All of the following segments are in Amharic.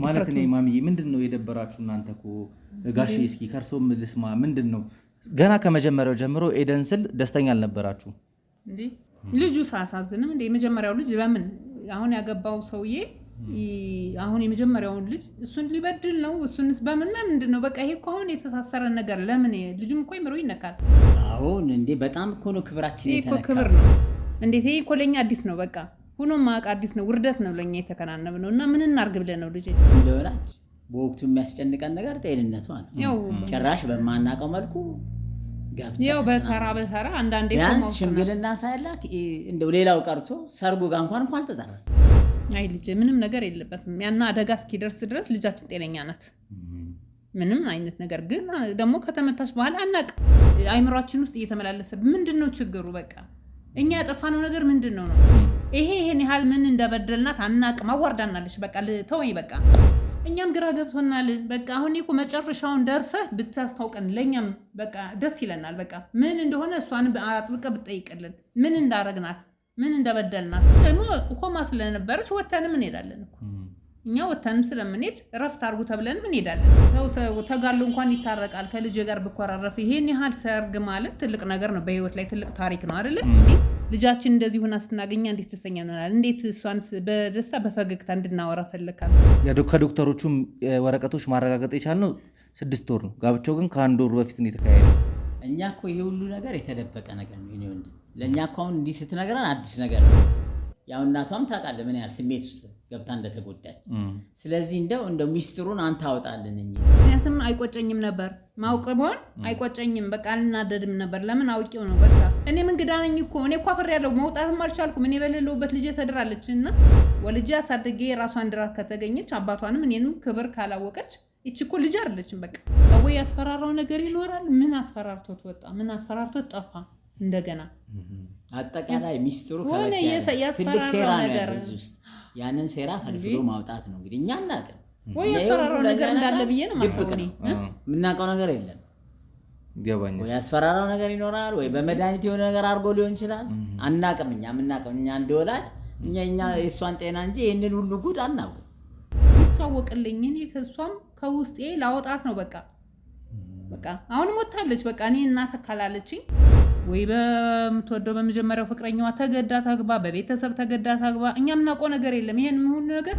ማለት ነው ማሚዬ ምንድነው የደበራችሁ እናንተኮ ጋሼ እስኪ ከርሶም ልስማ ምንድነው ገና ከመጀመሪያው ጀምሮ ኤደን ስል ደስተኛ አልነበራችሁ እንዴ ልጁ ሳሳዝንም እንዴ የመጀመሪያው ልጅ ለምን አሁን ያገባው ሰውዬ አሁን የመጀመሪያውን ልጅ እሱን ሊበድል ነው እሱንስ ምንድነው በቃ ይሄ እኮ አሁን የተሳሰረ ነገር ለምን ልጁም እኮ ይምሮ ይነካል አሁን እንዴ በጣም እኮ ነው ክብራችን የተነካ እኮ ክብር ነው እንዴት ይሄ እኮ ለኛ አዲስ ነው በቃ ሁኖ ማቅ አዲስ ነው ውርደት ነው ለኛ የተከናነብ ነው እና ምን እናርግ ብለን ነው ልጅ እንደወላጅ በወቅቱ የሚያስጨንቀን ነገር ጤንነቷ ነው ጭራሽ በማናቀው መልኩ ጋብቻ ያው በተራ አንዳንዴ ቢያንስ ሽምግልና ሳይላክ እንደው ሌላው ቀርቶ ሰርጉ ጋር እንኳን አልተጠራ አይ ልጅ ምንም ነገር የለበትም ያና አደጋ እስኪደርስ ድረስ ልጃችን ጤነኛ ናት ምንም አይነት ነገር ግን ደግሞ ከተመታች በኋላ አናቅ አይምሯችን ውስጥ እየተመላለሰ ምንድነው ችግሩ በቃ እኛ ያጠፋነው ነገር ምንድነው ነው ይሄን ያህል ምን እንደበደልናት አናቅ ማዋርዳናለች በቃ ተወኝ በቃ እኛም ግራ ገብቶናል በቃ አሁን እኮ መጨረሻውን ደርሰህ ብታስታውቀን ለኛም በቃ ደስ ይለናል በቃ ምን እንደሆነ እሷን አጥብቀ ብትጠይቅልን ምን እንዳረግናት ምን እንደበደልናት ደግሞ ኮማ ስለነበረች ወተንም እንሄዳለን እኮ እኛ ወተንም ስለምንሄድ ረፍት አርጉ ተብለን እንሄዳለን ሰው ተጋሉ እንኳን ይታረቃል ከልጅ ጋር በኮራረፍ ይሄን ያህል ሰርግ ማለት ትልቅ ነገር ነው በህይወት ላይ ትልቅ ታሪክ ነው አይደል ልጃችን እንደዚህ ሆና ስናገኛ እንዴት ተሰኛ ነናል እንዴት እሷንስ በደስታ በፈገግታ እንድናወራ ፈለካል ከዶክተሮቹም ወረቀቶች ማረጋገጥ የቻልነው 6 ወር ነው ጋብቻው ግን ከአንድ ወር በፊት ነው የተካሄደው እኛ እኮ ይሄ ሁሉ ነገር የተደበቀ ነገር ነው ይሄ ወንድ ለኛ እኮ አሁን እንዲህ ስትነግረን አዲስ ነገር ነው ያው እናቷም ታውቃለህ ምን ያህል ስሜት ውስጥ ገብታ እንደተጎዳች ስለዚህ እንደው ሚስጥሩን አንተ አውጣልን እንጂ ምክንያቱም አይቆጨኝም ነበር ማውቀቦን አይቆጨኝም በቃ አልናደድም ነበር ለምን አውቂው ነው በቃ እኔ ምን ግዳነኝ እኮ እኔ እኮ አፈር ያለው መውጣትም አልቻልኩም እኔ በሌለውበት ልጅ ተድራለችና ወልጄ አሳድጌ ራሷን ድራ ከተገኘች አባቷንም እኔንም ክብር ካላወቀች እቺ እኮ ልጅ አይደለችም በቃ ወይ ያስፈራራው ነገር ይኖራል ምን አስፈራርቶት ወጣ ምን አስፈራርቶት ጠፋ እንደገና አጠቃላይ ሚስጥሩ ትልቅ ሴራ ነገር ውስጥ ያንን ሴራ ፈልፍሎ ማውጣት ነው እንግዲህ እኛ እናቀም ወይ ያስፈራራው ነገር እንዳለ ብዬ ነው ማሰብኩኝ ምናቀው ነገር የለም ገባኝ ወይ ያስፈራራው ነገር ይኖራል ወይ በመድኃኒት የሆነ ነገር አርጎ ሊሆን ይችላል አናቀም እኛ እንደወላጅ እኛ የሷን ጤና እንጂ ይሄንን ሁሉ ጉድ አናውቅም ታወቅልኝ እኔ ከሷም ከውስጤ ላወጣት ነው በቃ አሁን ሞታለች በቃ እኔ እናት ካላለችኝ ወይ በምትወደው በመጀመሪያው ፍቅረኛዋ ተገዳ ታግባ በቤተሰብ ተገዳ ታግባ እኛም እናቆ ነገር የለም ይሄን ሁሉ ነገር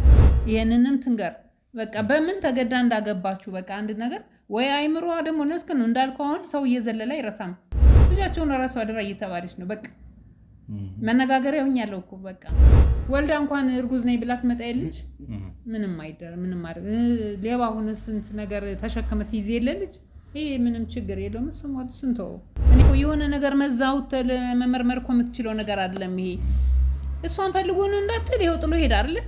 ይሄንንም ትንገር በቃ በምን ተገዳ እንዳገባችሁ በቃ አንድ ነገር ወይ አይምሮ ደግሞ ነጥክ ነው እንዳልከው አሁን ሰው እየዘለለ አይረሳም ልጃቸውን ራሱ አደራ እየተባለች ነው በቃ መነጋገር ይሆኛለው እኮ በቃ ወልዳ እንኳን እርጉዝ ነኝ ብላት መጣ ይልጅ ምንም አይደር ምንም ማድረግ ሌባ ሆነ ስንት ነገር ተሸከመት ይዘልልጅ ይሄ ምንም ችግር የለውም እሱን ተው እኔ እኮ የሆነ ነገር መዛውት ለመመርመር እኮ የምትችለው ነገር አይደለም ይሄ እሷን ፈልጎ ነው እንዳትል ይሄው ጥሎ ሄዳ አይደል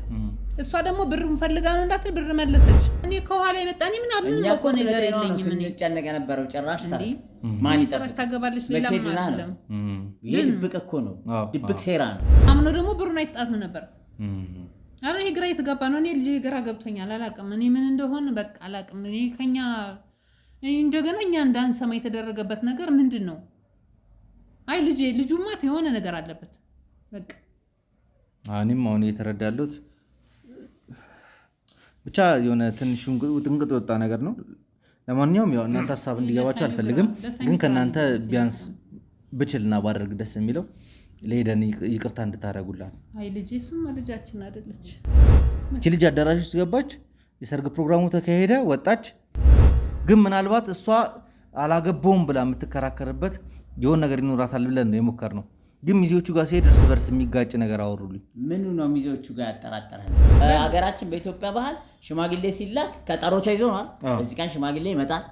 እሷ ደግሞ ብሩን ፈልጋ ነው እንዳትል ብር መለሰች እኔ ከኋላ የመጣኒ ምን አብን ነው እኮ ነገር የለኝም ምን ይጨነቀ ነበር ጭራሽ ሰራ ማን ይጨራሽ ታገባለች ሌላ ማለት ይሄ ድብቅ እኮ ነው ድብቅ ሴራ ነው አምኖ ደግሞ ብሩን አይስጣት ነበር አረ ይሄ ግራ የተጋባ ነው እኔ ልጅ ግራ ገብቶኛል አላቅም እኔ ምን እንደሆነ በቃ አላቅም እኔ ከኛ እንደገና እኛ እንዳንሰማ የተደረገበት ነገር ምንድነው አይ ልጁማ የሆነ ነገር አለበት በቃ እኔም አሁን እየተረዳለሁት ብቻ የሆነ ትንሹን ጥንቅጥ ወጣ ነገር ነው ለማንኛውም ያው እናንተ ሐሳብ እንዲገባችሁ አልፈልግም ግን ከናንተ ቢያንስ ብችልና ባደርግ ደስ የሚለው ለሄደን ይቅርታ እንድታረጉላት አይ ልጅ እሱማ ልጃችን አይደለች እቺ ልጅ አዳራሽ ውስጥ ገባች የሰርግ ፕሮግራሙ ተካሄደ ወጣች ግን ምናልባት እሷ አላገባውም ብላ የምትከራከርበት የሆነ ነገር ይኖራታል ብለን ነው የሞከርነው ግን ሚዜዎቹ ጋር ሲሄድ እርስ በርስ የሚጋጭ ነገር አወሩልኝ ምኑ ነው ሚዜዎቹ ጋር ያጠራጠራል ሀገራችን በኢትዮጵያ ባህል ሽማግሌ ሲላክ ቀጠሮ ተይዞናል በዚህ ቀን ሽማግሌ ይመጣል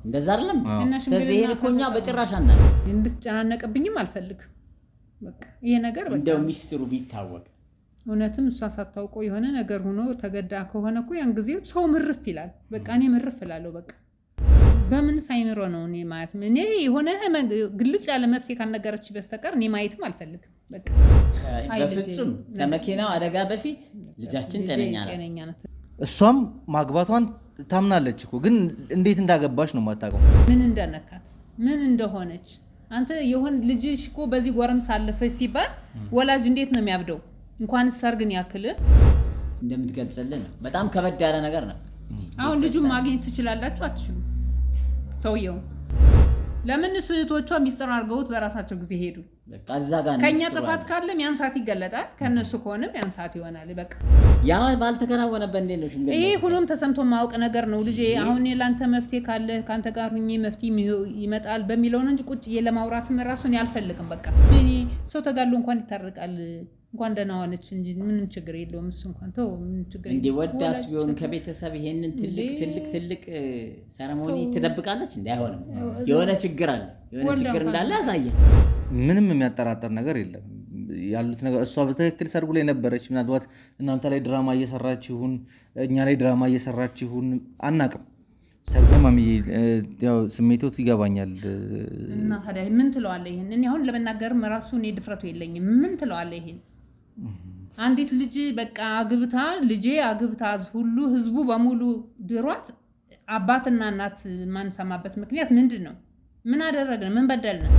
እንደዛ አይደለም ስለዚህ ይሄን እኮ እኛ በጭራሽ አናል እንድትጨናነቅብኝም አልፈልግም በቃ ይሄ ነገር በቃ እንደው ሚስጥሩ ቢታወቅ እውነትም እሷ ሳታውቀው የሆነ ነገር ሆኖ ተገዳ ከሆነ እኮ ያን ጊዜ ሰው ምርፍ ይላል በቃ እኔ ምርፍ እላለሁ በቃ በምን ሳይምሮ ነው እኔ ማለት እኔ የሆነ ግልጽ ያለ መፍትሄ ካልነገረች በስተቀር እኔ ማየትም አልፈልግም በቃ በፍጹም ከመኪናው አደጋ በፊት ልጃችን ጤነኛ ናት እሷም ማግባቷን ታምናለች እኮ ግን እንዴት እንዳገባሽ ነው የማታውቀው ምን እንደነካት ምን እንደሆነች አንተ የሆነ ልጅሽ እኮ በዚህ ጎረም ሳለፈች ሲባል ወላጅ እንዴት ነው የሚያብደው እንኳን ሰርግን ያክል እንደምትገልጽልን ነው። በጣም ከበድ ያለ ነገር ነው። አሁን ልጁን ማግኘት ትችላላችሁ አትችሉ? ሰውየው ለምን እህቶቿ ሚስጥር አድርገውት በራሳቸው ጊዜ ሄዱ? በቃ እዛ ጋር ከኛ ጥፋት ካለም ያን ሰዓት ይገለጣል፣ ከነሱ ከሆነም ያን ሰዓት ይሆናል። በቃ ያ ባልተከናወነበት እንዴት ነው ሽምግልና? ይሄ ሁሉም ተሰምቶ ማወቅ ነገር ነው ልጄ። አሁን ለአንተ መፍትሄ ካለ ካንተ ጋር ሁኜ መፍትሄ ይመጣል በሚለው ነው እንጂ ቁጭ ለማውራትም ራሱን ያልፈልግም። በቃ እኔ ሰው ተጋሉ እንኳን ይታረቃል እንኳን ደህና ሆነች እንጂ ምንም ችግር የለውም። እሱ እንኳን ተው ምንም ችግር የለውም። እንዴ ወዳስ ቢሆን ከቤተሰብ ይሄንን ትልቅ ሰረሞኒ ትደብቃለች? እንዴ አይሆንም። የሆነ ችግር አለ፣ የሆነ ችግር እንዳለ ያሳያል። ምንም የሚያጠራጥር ነገር የለም ያሉት ነገር። እሷ በትክክል ሰርጉ ላይ ነበረች። ምናልባት እናንተ ላይ ድራማ እየሰራች ይሁን እኛ ላይ ድራማ እየሰራች ይሁን አናቅም። ሰርጉ ማሚዬ ያው ስሜቶት ይገባኛል። እና ታዲያ ምን ትለዋለህ? ይሄን እኔ አሁን ለመናገርም ራሱ እኔ ድፍረቱ የለኝም። ምን ትለዋለህ? ይሄን አንዲት ልጅ በቃ አግብታ ልጄ አግብታ ሁሉ ህዝቡ በሙሉ ድሯት አባትና እናት ማንሰማበት ምክንያት ምንድን ነው? ምን አደረግን? ምን በደልን?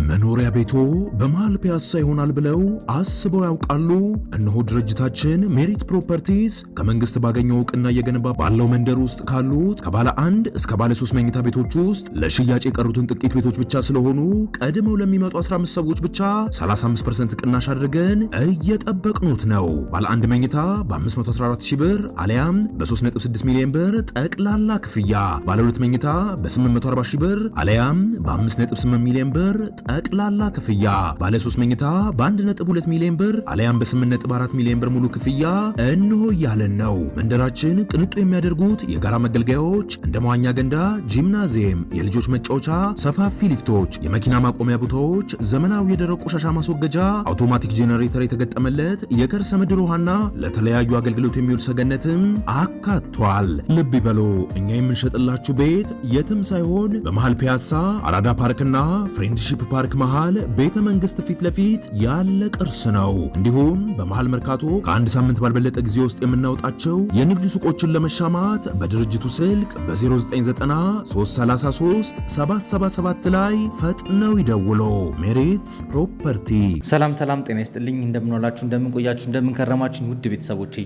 መኖሪያ ቤቶ በመሃል ፒያሳ ይሆናል ብለው አስበው ያውቃሉ? እነሆ ድርጅታችን ሜሪት ፕሮፐርቲስ ከመንግስት ባገኘው እውቅና እየገነባ ባለው መንደር ውስጥ ካሉት ከባለ 1 እስከ ባለ 3 መኝታ ቤቶች ውስጥ ለሽያጭ የቀሩትን ጥቂት ቤቶች ብቻ ስለሆኑ ቀድመው ለሚመጡ 15 ሰዎች ብቻ 35% ቅናሽ አድርገን እየጠበቅኑት ነው። ባለ 1 መኝታ በ514,000 ብር አሊያም በ3.6 ሚሊዮን ብር ጠቅላላ ክፍያ፣ ባለ 2 መኝታ በ840,000 ብር አሊያም በ5.8 ሚሊዮን ብር ጠቅላላ ክፍያ፣ ባለ 3 መኝታ በ1.2 ሚሊዮን ብር አሊያም በ8.4 ሚሊዮን ብር ሙሉ ክፍያ እንሆ ያለን ነው። መንደራችን ቅንጡ የሚያደርጉት የጋራ መገልገያዎች እንደ መዋኛ ገንዳ፣ ጂምናዚየም፣ የልጆች መጫወቻ፣ ሰፋፊ ሊፍቶች፣ የመኪና ማቆሚያ ቦታዎች፣ ዘመናዊ የደረቅ ቆሻሻ ማስወገጃ፣ አውቶማቲክ ጄኔሬተር የተገጠመለት የከርሰ ምድር ውሃና ለተለያዩ አገልግሎት የሚውል ሰገነትም አካቷል። ልብ ይበሉ፣ እኛ የምንሸጥላችሁ ቤት የትም ሳይሆን በመሃል ፒያሳ አራዳ ፓርክና ፍሬንድሺፕ ፓርክ መሃል ቤተ መንግስት ፊት ለፊት ያለ ቅርስ ነው። እንዲሁም በመሃል መርካቶ ከአንድ ሳምንት ባልበለጠ ጊዜ ውስጥ የምናወጣቸው የንግድ ሱቆችን ለመሻማት በድርጅቱ ስልክ በ0993337777 ላይ ፈጥነው ይደውሉ። ሜሪትስ ፕሮፐርቲ። ሰላም ጤና ይስጥልኝ። እንደምንዋላችሁ፣ እንደምንቆያችሁ፣ እንደምንከረማችሁ ውድ ቤተሰቦቼ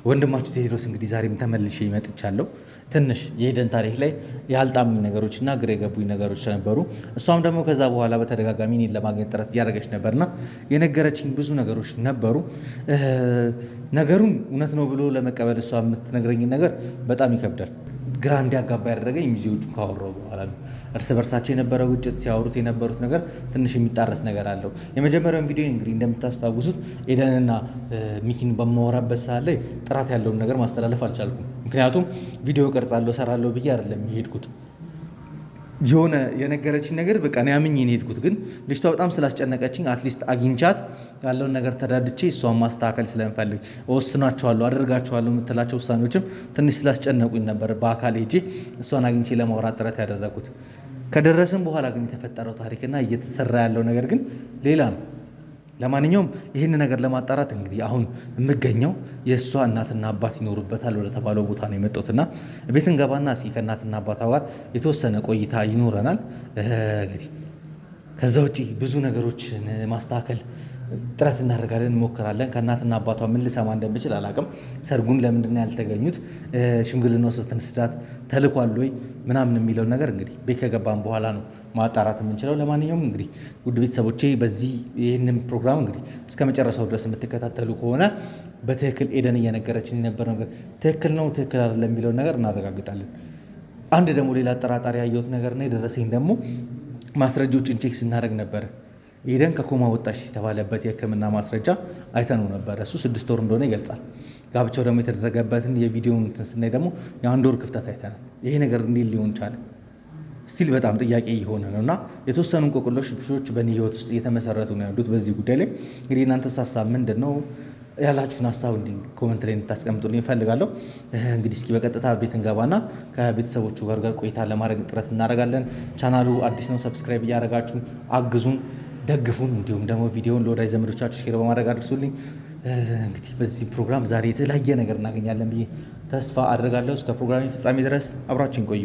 ወንድማችሁ ቴዎድሮስ እንግዲህ ዛሬም ተመልሼ መጥቻለሁ። ትንሽ የሄደን ታሪክ ላይ ያልጣሙኝ ነገሮችና ግራ የገቡኝ ነገሮች ነበሩ። እሷም ደግሞ ከዛ በኋላ በተደጋጋሚ እኔን ለማግኘት ጥረት እያደረገች ነበርና የነገረችኝ ብዙ ነገሮች ነበሩ። ነገሩን እውነት ነው ብሎ ለመቀበል እሷ የምትነግረኝ ነገር በጣም ይከብዳል። ግራ እንዲያጋባ ያደረገኝ ሚዜዎቹ ካወራው በኋላ ነው። እርስ በርሳቸው የነበረው ግጭት ሲያወሩት የነበሩት ነገር ትንሽ የሚጣረስ ነገር አለው። የመጀመሪያውን ቪዲዮ እንግዲህ እንደምታስታውሱት ኤደንና ሚኪን በማወራበት ሰዓት ላይ ጥራት ያለውን ነገር ማስተላለፍ አልቻልኩም። ምክንያቱም ቪዲዮ ቀርጻለሁ ሰራለሁ ብዬ አይደለም የሄድኩት። የሆነ የነገረችኝ ነገር በቃ እኔ አምኜ ነው የሄድኩት። ግን ልጅቷ በጣም ስላስጨነቀችኝ አትሊስት አግኝቻት ያለውን ነገር ተዳድቼ እሷን ማስተካከል ስለምፈልግ ወስናቸዋለሁ አደርጋቸዋለሁ የምትላቸው ውሳኔዎችም ትንሽ ስላስጨነቁኝ ነበር በአካል ሄጄ እሷን አግኝቼ ለማውራት ጥረት ያደረጉት። ከደረስን በኋላ ግን የተፈጠረው ታሪክና እየተሰራ ያለው ነገር ግን ሌላ ነው። ለማንኛውም ይህን ነገር ለማጣራት እንግዲህ አሁን የምገኘው የእሷ እናትና አባት ይኖሩበታል ወደ ተባለው ቦታ ነው የመጣሁትና ቤት እንገባና እስኪ ከእናትና አባቷ ጋር የተወሰነ ቆይታ ይኖረናል። እንግዲህ ከዛ ውጭ ብዙ ነገሮችን ማስተካከል ጥረት እናደርጋለን፣ እንሞክራለን። ከእናትና አባቷ ምን ልሰማ እንደምችል አላውቅም። ሰርጉን ለምንድን ነው ያልተገኙት? ሽምግልናው ሶስት ስዳት ተልኳል ወይ ምናምን የሚለው ነገር እንግዲህ ቤት ከገባን በኋላ ነው ማጣራት የምንችለው። ለማንኛውም እንግዲህ ውድ ቤተሰቦቼ በዚህ ይህንን ፕሮግራም እንግዲህ እስከ መጨረሻው ድረስ የምትከታተሉ ከሆነ በትክክል ኤደን እየነገረችን የነበረው ነገር ትክክል ነው ትክክል አይደለም የሚለውን ነገር እናረጋግጣለን። አንድ ደግሞ ሌላ አጠራጣሪ ያየሁት ነገርና የደረሰኝ ደግሞ ማስረጃዎችን ቼክ ስናደርግ ነበረ። ኤደን ከኮማ ወጣች የተባለበት የሕክምና ማስረጃ አይተነው ነበረ። እሱ 6 ወር እንደሆነ ይገልጻል። ጋብቻው ደግሞ የተደረገበትን የቪዲዮን ስናይ ደግሞ የ1 ወር ክፍተት አይተናል። ይሄ ነገር እንዴት ሊሆን ቻለ? ስቲል በጣም ጥያቄ እየሆነ ነው እና የተወሰኑ እንቆቅልሾች በእኔ ህይወት ውስጥ እየተመሰረቱ ነው ያሉት በዚህ ጉዳይ ላይ። እንግዲህ እናንተስ ሀሳብ ምንድን ነው? ያላችሁን ሀሳብ እንዲህ ኮመንት ላይ እንድታስቀምጡልኝ እፈልጋለሁ። እንግዲህ እስኪ በቀጥታ ቤት እንገባና ከቤተሰቦቹ ጋር ቆይታ ለማድረግ ጥረት እናደርጋለን። ቻናሉ አዲስ ነው፣ ሰብስክራይብ እያደረጋችሁ አግዙን፣ ደግፉን። እንዲሁም ደግሞ ቪዲዮውን ለወዳጅ ዘመዶቻችሁ ሼር በማድረግ አድርሱልኝ። እንግዲህ በዚህ ፕሮግራም ዛሬ የተለያየ ነገር እናገኛለን ብዬ ተስፋ አድርጋለሁ። እስከ ፕሮግራሜ ፍጻሜ ድረስ አብራችን ቆዩ።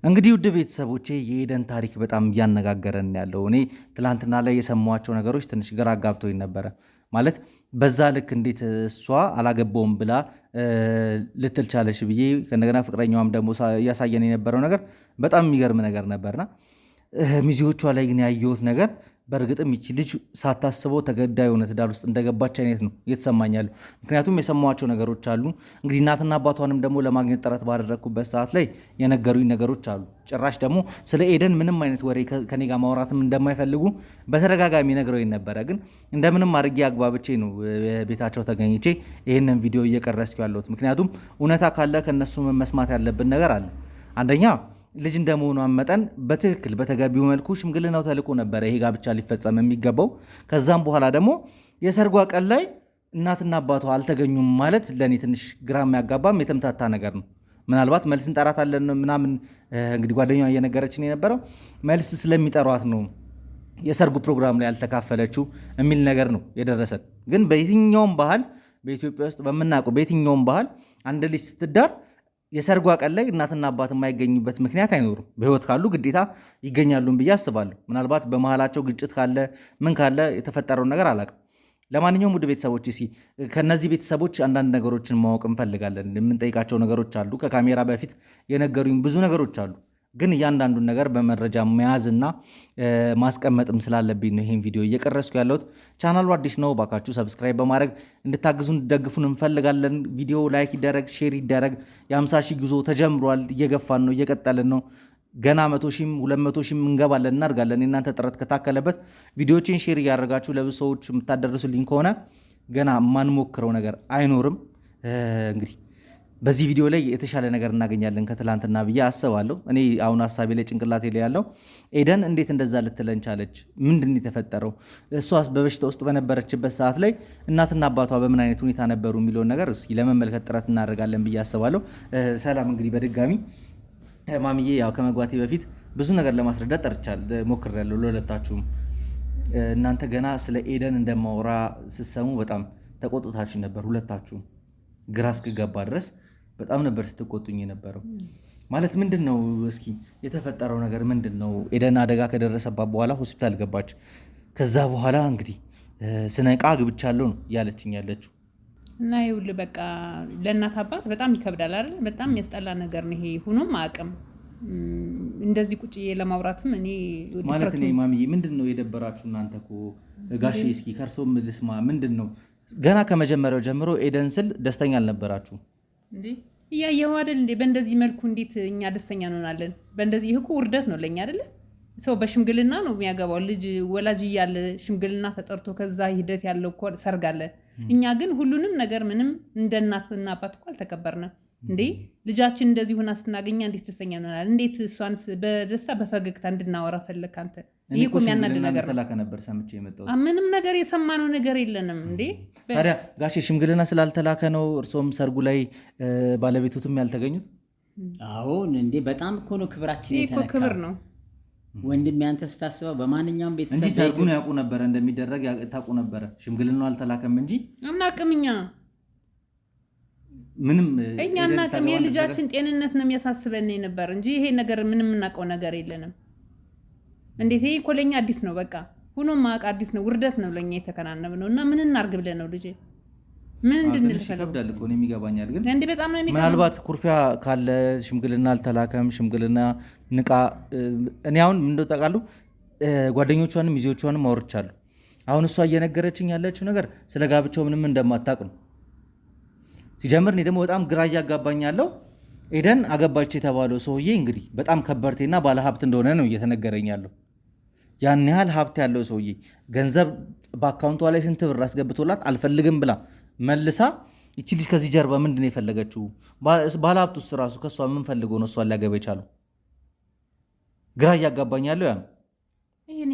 እንግዲህ ውድ ቤተሰቦቼ የኤደን ታሪክ በጣም እያነጋገረን ያለው እኔ ትላንትና ላይ የሰማኋቸው ነገሮች ትንሽ ግራ አጋብተውኝ ነበረ። ማለት በዛ ልክ እንዴት እሷ አላገባውም ብላ ልትል ቻለች ብዬ ከእንደገና ፍቅረኛዋም ደግሞ እያሳየን የነበረው ነገር በጣም የሚገርም ነገር ነበርና ሚዜዎቿ ላይ ግን ያየሁት ነገር በእርግጥም ይቺ ልጅ ሳታስበው ተገዳ የሆነ ትዳር ውስጥ እንደገባች አይነት ነው እየተሰማኛሉ። ምክንያቱም የሰማኋቸው ነገሮች አሉ። እንግዲህ እናትና አባቷንም ደግሞ ለማግኘት ጥረት ባደረግኩበት ሰዓት ላይ የነገሩኝ ነገሮች አሉ። ጭራሽ ደግሞ ስለ ኤደን ምንም አይነት ወሬ ከኔ ጋር ማውራትም እንደማይፈልጉ በተደጋጋሚ ነግረውኝ ነበረ። ግን እንደምንም አድርጌ አግባብቼ ነው ቤታቸው ተገኝቼ ይህንን ቪዲዮ እየቀረስኩ ያለሁት። ምክንያቱም እውነታ ካለ ከነሱ መስማት ያለብን ነገር አለ። አንደኛ ልጅ እንደመሆኗ መጠን በትክክል በተገቢው መልኩ ሽምግልናው ተልቆ ነበረ ይሄ ጋብቻ ሊፈጸም የሚገባው። ከዛም በኋላ ደግሞ የሰርጓ ቀን ላይ እናትና አባቷ አልተገኙም ማለት ለእኔ ትንሽ ግራ የሚያጋባም የተምታታ ነገር ነው። ምናልባት መልስ እንጠራታለን ምናምን እንግዲህ ጓደኛዋ እየነገረችን የነበረው መልስ ስለሚጠሯት ነው የሰርጉ ፕሮግራም ላይ ያልተካፈለችው የሚል ነገር ነው የደረሰን። ግን በየትኛውም ባህል በኢትዮጵያ ውስጥ በምናውቀው በየትኛውም ባህል አንድ ልጅ ስትዳር የሰርጓ ቀን ላይ እናትና አባት የማይገኙበት ምክንያት አይኖሩም። በህይወት ካሉ ግዴታ ይገኛሉን ብዬ አስባለሁ። ምናልባት በመሃላቸው ግጭት ካለ ምን ካለ የተፈጠረውን ነገር አላውቅም። ለማንኛውም ውድ ቤተሰቦች ከነዚህ ቤተሰቦች አንዳንድ ነገሮችን ማወቅ እንፈልጋለን። የምንጠይቃቸው ነገሮች አሉ። ከካሜራ በፊት የነገሩኝ ብዙ ነገሮች አሉ። ግን እያንዳንዱን ነገር በመረጃ መያዝና ማስቀመጥም ስላለብኝ ነው ይህን ቪዲዮ እየቀረስኩ ያለሁት። ቻናሉ አዲስ ነው፣ ባካችሁ ሰብስክራይብ በማድረግ እንድታግዙ እንድትደግፉን እንፈልጋለን። ቪዲዮ ላይክ ይደረግ፣ ሼር ይደረግ። የ50 ሺህ ጉዞ ተጀምሯል። እየገፋን ነው፣ እየቀጠልን ነው። ገና 100 ሺህም 200 ሺህም እንገባለን፣ እናድጋለን። የእናንተ ጥረት ከታከለበት ቪዲዮችን ሼር እያደረጋችሁ ለብዙ ሰዎች የምታደርሱልኝ ከሆነ ገና የማንሞክረው ነገር አይኖርም። እንግዲህ በዚህ ቪዲዮ ላይ የተሻለ ነገር እናገኛለን ከትላንትና ብዬ አስባለሁ። እኔ አሁን ሀሳቤ ላይ ጭንቅላቴ ላይ ያለው ኤደን እንዴት እንደዛ ልትለን ቻለች? ምንድን የተፈጠረው? እሷ በበሽታ ውስጥ በነበረችበት ሰዓት ላይ እናትና አባቷ በምን አይነት ሁኔታ ነበሩ የሚለውን ነገር እስኪ ለመመልከት ጥረት እናደርጋለን ብዬ አስባለሁ። ሰላም እንግዲህ በድጋሚ ማሚዬ፣ ያው ከመግባቴ በፊት ብዙ ነገር ለማስረዳት ሞክሬያለሁ ለሁለታችሁም። እናንተ ገና ስለ ኤደን እንደማወራ ስትሰሙ በጣም ተቆጥታችሁ ነበር። ሁለታችሁም ግራ እስክገባ ድረስ በጣም ነበር ስትቆጡኝ የነበረው። ማለት ምንድን ነው እስኪ የተፈጠረው ነገር ምንድን ነው? ኤደን አደጋ ከደረሰባት በኋላ ሆስፒታል ገባች። ከዛ በኋላ እንግዲህ ስነቃ ግብቻለሁ ነው እያለችኝ ያለችው። እና ይኸውልህ በቃ ለእናት አባት በጣም ይከብዳል አይደል? በጣም የሚያስጠላ ነገር ነው ይሄ። ሁኖም አቅም እንደዚህ ቁጭ ለማውራትም እኔ ማለት እኔ ማሚዬ ምንድን ነው የደበራችሁ እናንተ እኮ? ጋሼ እስኪ ከእርሶም ልስማ። ምንድን ነው ገና ከመጀመሪያው ጀምሮ ኤደን ስል ደስተኛ አልነበራችሁ እንዴ? እያየኸው አይደል እንዴ? በእንደዚህ መልኩ እንዴት እኛ ደስተኛ እንሆናለን? በእንደዚህ እኮ ውርደት ነው ለኛ አይደለ? ሰው በሽምግልና ነው የሚያገባው። ልጅ ወላጅ እያለ ሽምግልና ተጠርቶ ከዛ ሂደት ያለው እኮ ሰርግ አለ። እኛ ግን ሁሉንም ነገር ምንም እንደ እናትና አባት እኮ አልተከበርንም እንዴ? ልጃችን እንደዚህ ሆና ስናገኛ እንዴት ደስተኛ እንሆናለን? እንዴት እሷንስ በደስታ በፈገግታ እንድናወራ ፈለክ አንተ? ይሄ እኮ የሚያናድ ነገር ነበር። ሰምቼ የመጣሁት ምንም ነገር የሰማነው ነገር የለንም እንዴ። ታዲያ ጋሼ ሽምግልና ስላልተላከ ነው እርሶም ሰርጉ ላይ ባለቤቱትም ያልተገኙት? አሁን እንዴ በጣም እኮ ነው ክብራችን የተነካ። ክብር ነው ወንድም ያንተ ስታስበው በማንኛውም ቤተሰብ እንጂ ሰርጉን ያውቁ ነበረ እንደሚደረግ ታውቁ ነበረ። ሽምግልናው አልተላከም እንጂ አናውቅም እኛ ምንም እኛ አናውቅም። የልጃችን ጤንነት ነው የሚያሳስበን ነበር እንጂ ይሄ ነገር ምንም እናውቀው ነገር የለንም። እንዴት ይሄ እኮ ለኛ አዲስ ነው። በቃ ሁኖም ማቅ አዲስ ነው። ውርደት ነው ለኛ የተከናነብ ነው። እና ምን እናርግ ብለን ነው ልጄ? ምን እንድንል ይከብዳል እኮ ነው የሚገባኛል። ግን እንዴ በጣም ነው የሚከብዳል። ምናልባት ኩርፊያ ካለ ሽምግልና አልተላከም፣ ሽምግልና ንቃ። እኔ አሁን ምን እንደጠቃሉ ጓደኞቿንም ሚዜዎቿንም አወርቻለሁ። አሁን እሷ እየነገረችኝ ያለችው ነገር ስለ ጋብቻው ምንም እንደማታውቅ ነው። ሲጀምር እኔ ደግሞ በጣም ግራ እያጋባኝ ያለው ኤደን አገባች የተባለው ሰውዬ እንግዲህ በጣም ከበርቴና ባለሀብት እንደሆነ ነው እየተነገረኝ ያለው። ያን ያህል ሀብት ያለው ሰውዬ ገንዘብ በአካውንቷ ላይ ስንት ብር አስገብቶላት አልፈልግም ብላ መልሳ ይቺ ልጅ ከዚህ ጀርባ ምንድን ነው የፈለገችው? ባለሀብት ውስጥ ራሱ ከእሷ ምን ፈልጎ ነው እሷን ሊያገባ የቻለው? ግራ እያጋባኝ ያለው ያ ነው። ይህን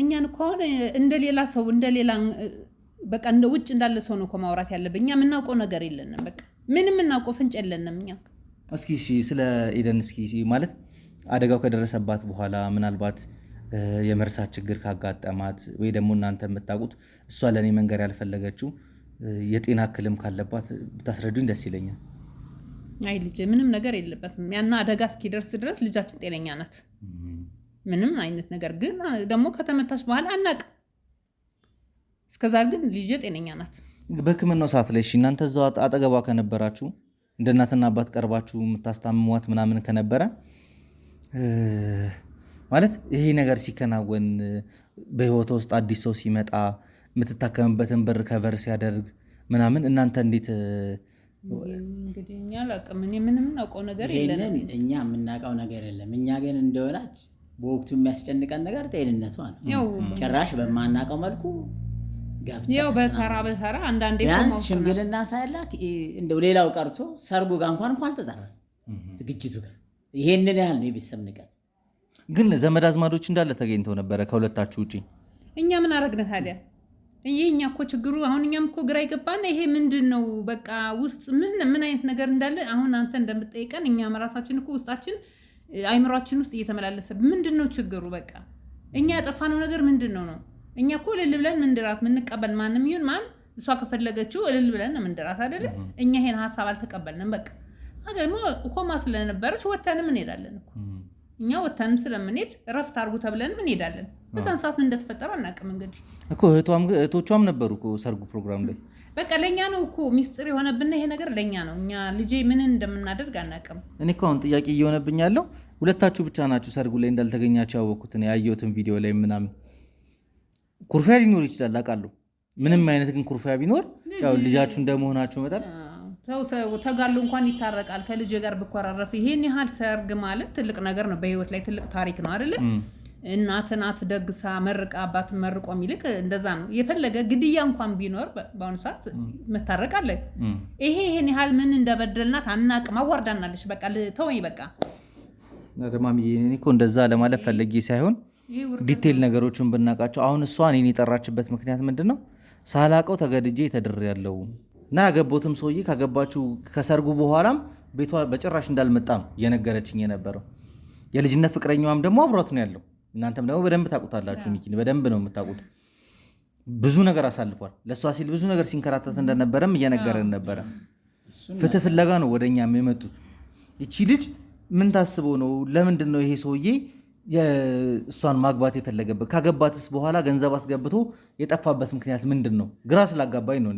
እኛን እኮ አሁን እንደሌላ ሰው እንደሌላ በቃ እንደ ውጭ እንዳለ ሰው ነው እኮ ማውራት ያለብን። እኛ የምናውቀው ነገር የለንም። በቃ ምንም የምናውቀው ፍንጭ የለንም እኛ። እስኪ ስለ ኤደን እስኪ ማለት አደጋው ከደረሰባት በኋላ ምናልባት የመርሳት ችግር ካጋጠማት ወይ ደግሞ እናንተ የምታውቁት እሷ ለእኔ መንገር ያልፈለገችው የጤና እክልም ካለባት ብታስረዱኝ ደስ ይለኛል። አይ ልጅ ምንም ነገር የለበትም። ያና አደጋ እስኪደርስ ድረስ ልጃችን ጤነኛ ናት። ምንም አይነት ነገር ግን ደግሞ ከተመታች በኋላ አናውቅም። እስከዛሬ ግን ልጄ ጤነኛ ናት። በህክምናው ሰዓት ላይ እናንተ እዛው አጠገቧ ከነበራችሁ እንደ እናትና አባት ቀርባችሁ የምታስታምሟት ምናምን ከነበረ ማለት ይሄ ነገር ሲከናወን በህይወቷ ውስጥ አዲስ ሰው ሲመጣ የምትታከምበትን ብር ከቨር ሲያደርግ ምናምን እናንተ እንዴት እንግዲህ እኛ አላውቅም። እኔ ምንም እናውቀው ነገር የለንም። እኛ የምናውቀው ነገር የለም። እኛ ግን እንደወላጅ በወቅቱ የሚያስጨንቀን ነገር ጤንነቷ ነው። ጭራሽ በማናውቀው መልኩ ያው በተራ አንዳንዴ ቢያንስ ሽምግልና ሳይላክ እንደው ሌላው ቀርቶ ሰርጉ ጋር እንኳን አልተጠራም ዝግጅቱ ጋር። ይሄንን ያህል ነው የቤተሰብ ንቀት። ግን ዘመድ አዝማዶች እንዳለ ተገኝተው ነበረ ከሁለታችሁ ውጪ። እኛ ምን አረግነ ታዲያ? እኛ እኮ ችግሩ አሁን እኛም እኮ ግራ ይገባና ይሄ ምንድነው በቃ ውስጥ ምን አይነት ነገር እንዳለ አሁን አንተ እንደምትጠይቀን እኛም ራሳችን እኮ ውስጣችን አይምሯችን ውስጥ እየተመላለሰ ምንድነው ችግሩ? በቃ እኛ ያጠፋነው ነገር ምንድነው ነው? እኛ እኮ እልል ብለን ምንድራት ምንቀበል ማንም ይሁን ማን እሷ ከፈለገችው እልል ብለን ምንድራት አይደለ? እኛ ይሄን ሐሳብ አልተቀበልንም። በቃ ደግሞ ኮማ ስለነበረች ወተንም እንሄዳለን እኮ እኛ ወተንም ስለምንሄድ ረፍት አድርጉ ተብለን እንሄዳለን። በዛን ሰዓት ምን እንደተፈጠረ አናውቅም። እንግዲህ እኮ እህቶቿም ነበሩ እኮ ሰርጉ ፕሮግራም ላይ። በቃ ለኛ ነው እኮ ሚስጥር የሆነብን ይሄ ነገር ለኛ ነው። እኛ ልጄ ምን እንደምናደርግ አናውቅም። እኔ እኮ አሁን ጥያቄ እየሆነብኝ ያለው ሁለታችሁ ብቻ ናችሁ ሰርጉ ላይ እንዳልተገኛችሁ ያወቅኩት ነው ያየሁትን ቪዲዮ ላይ ምናምን። ኩርፊያ ሊኖር ይችላል አውቃለሁ። ምንም አይነት ግን ኩርፊያ ቢኖር ያው ልጃችሁ እንደመሆናችሁ መጣል ሰው ተጋሉ እንኳን ይታረቃል። ከልጅ ጋር ብኮራረፍ ይሄን ያህል ሰርግ ማለት ትልቅ ነገር ነው። በህይወት ላይ ትልቅ ታሪክ ነው አይደለ? እናት ደግሳ መርቃ አባት መርቆ የሚልክ እንደዛ ነው። የፈለገ ግድያ እንኳን ቢኖር በአሁኑ ሰዓት መታረቅ አለ። ይሄን ያህል ምን እንደበደልናት አናቅም። አዋርዳናለች። በቃ ተወኝ በቃ ማሚ። እኔ እኮ እንደዛ ለማለት ፈልጌ ሳይሆን ዲቴል ነገሮችን ብናውቃቸው። አሁን እሷ እኔን የጠራችበት ምክንያት ምንድነው? ሳላቀው ተገድጄ ተድሬያለሁ እና ያገቦትም ሰውዬ ካገባችሁ ከሰርጉ በኋላም ቤቷ በጭራሽ እንዳልመጣ ነው እየነገረችኝ የነበረው። የልጅነት ፍቅረኛዋም ደግሞ አብሯት ነው ያለው። እናንተም ደግሞ በደንብ ታውቁታላችሁ። ሚኪን በደንብ ነው የምታውቁት። ብዙ ነገር አሳልፏል። ለእሷ ሲል ብዙ ነገር ሲንከራተት እንደነበረም እየነገረን ነበረ። ፍትህ ፍለጋ ነው ወደኛም የመጡት። ይቺ ልጅ ምን ታስበው ነው? ለምንድን ነው ይሄ ሰውዬ እሷን ማግባት የፈለገበት? ካገባትስ በኋላ ገንዘብ አስገብቶ የጠፋበት ምክንያት ምንድን ነው? ግራ ስላጋባኝ ነው።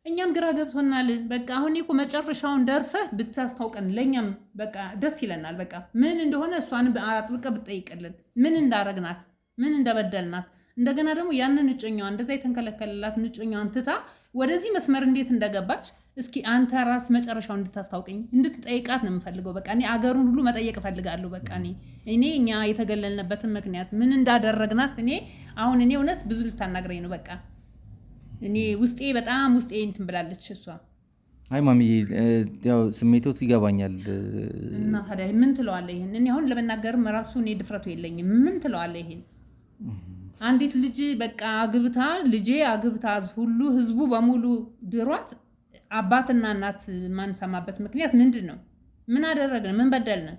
እኛም ግራ ገብቶናል። በቃ አሁን እኮ መጨረሻውን ደርሰህ ብታስታውቀን ለእኛም በቃ ደስ ይለናል። በቃ ምን እንደሆነ እሷን አጥብቀህ ብትጠይቅልን፣ ምን እንዳረግናት፣ ምን እንደበደልናት፣ እንደገና ደግሞ ያንን እጮኛዋን እንደዛ የተንከለከለላት እጮኛዋን ትታ ወደዚህ መስመር እንዴት እንደገባች እስኪ አንተ ራስ መጨረሻው እንድታስታውቀኝ እንድትጠይቃት ነው የምፈልገው። በቃ እኔ አገሩን ሁሉ መጠየቅ እፈልጋለሁ። በቃ እኔ እኛ የተገለልንበትን ምክንያት ምን እንዳደረግናት አሁን እኔ እውነት ብዙ ልታናግረኝ ነው። በቃ እኔ ውስጤ በጣም ውስጤ እንትን ብላለች እሷ። አይ ማሚ ያው ስሜቶት ይገባኛል። እና ታዲያ ምን ትለዋለህ? ይሄን እኔ አሁን ለመናገርም ራሱ እኔ ድፍረቱ የለኝም። ምን ትለዋለህ? ይሄን አንዲት ልጅ በቃ አግብታ ልጄ አግብታ ሁሉ ህዝቡ በሙሉ ድሯት አባትና እናት ማንሰማበት ምክንያት ምንድን ነው? ምን አደረግን? ምን በደልን?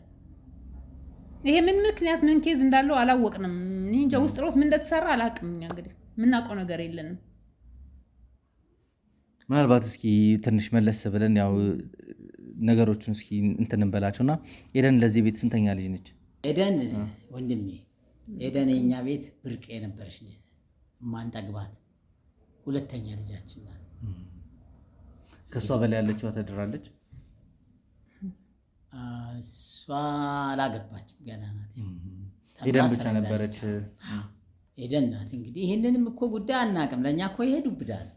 ይሄ ምን ምክንያት ምን ኬዝ እንዳለው አላወቅንም። እኔ እንጃ ውስጥ ሮት ምን እንደተሰራ አላውቅም። እኛ እንግዲህ የምናውቀው ነገር የለንም። ምናልባት እስኪ ትንሽ መለስ ብለን ያው ነገሮችን እስኪ እንትን እንበላቸውና ኤደን ለዚህ ቤት ስንተኛ ልጅ ነች? ኤደን ወንድሜ፣ ኤደን የኛ ቤት ብርቅ የነበረች ልጅ ማንጠግባት ሁለተኛ ልጃችን ናት። ከሷ በላይ ያለችው ተድራለች? እሷ አላገባችም፣ ገና ናት። ኤደን ብቻ ነበረች። ኤደን ናት። እንግዲህ ይህንንም እኮ ጉዳይ አናውቅም። ለእኛ እኮ ይሄዱብዳል።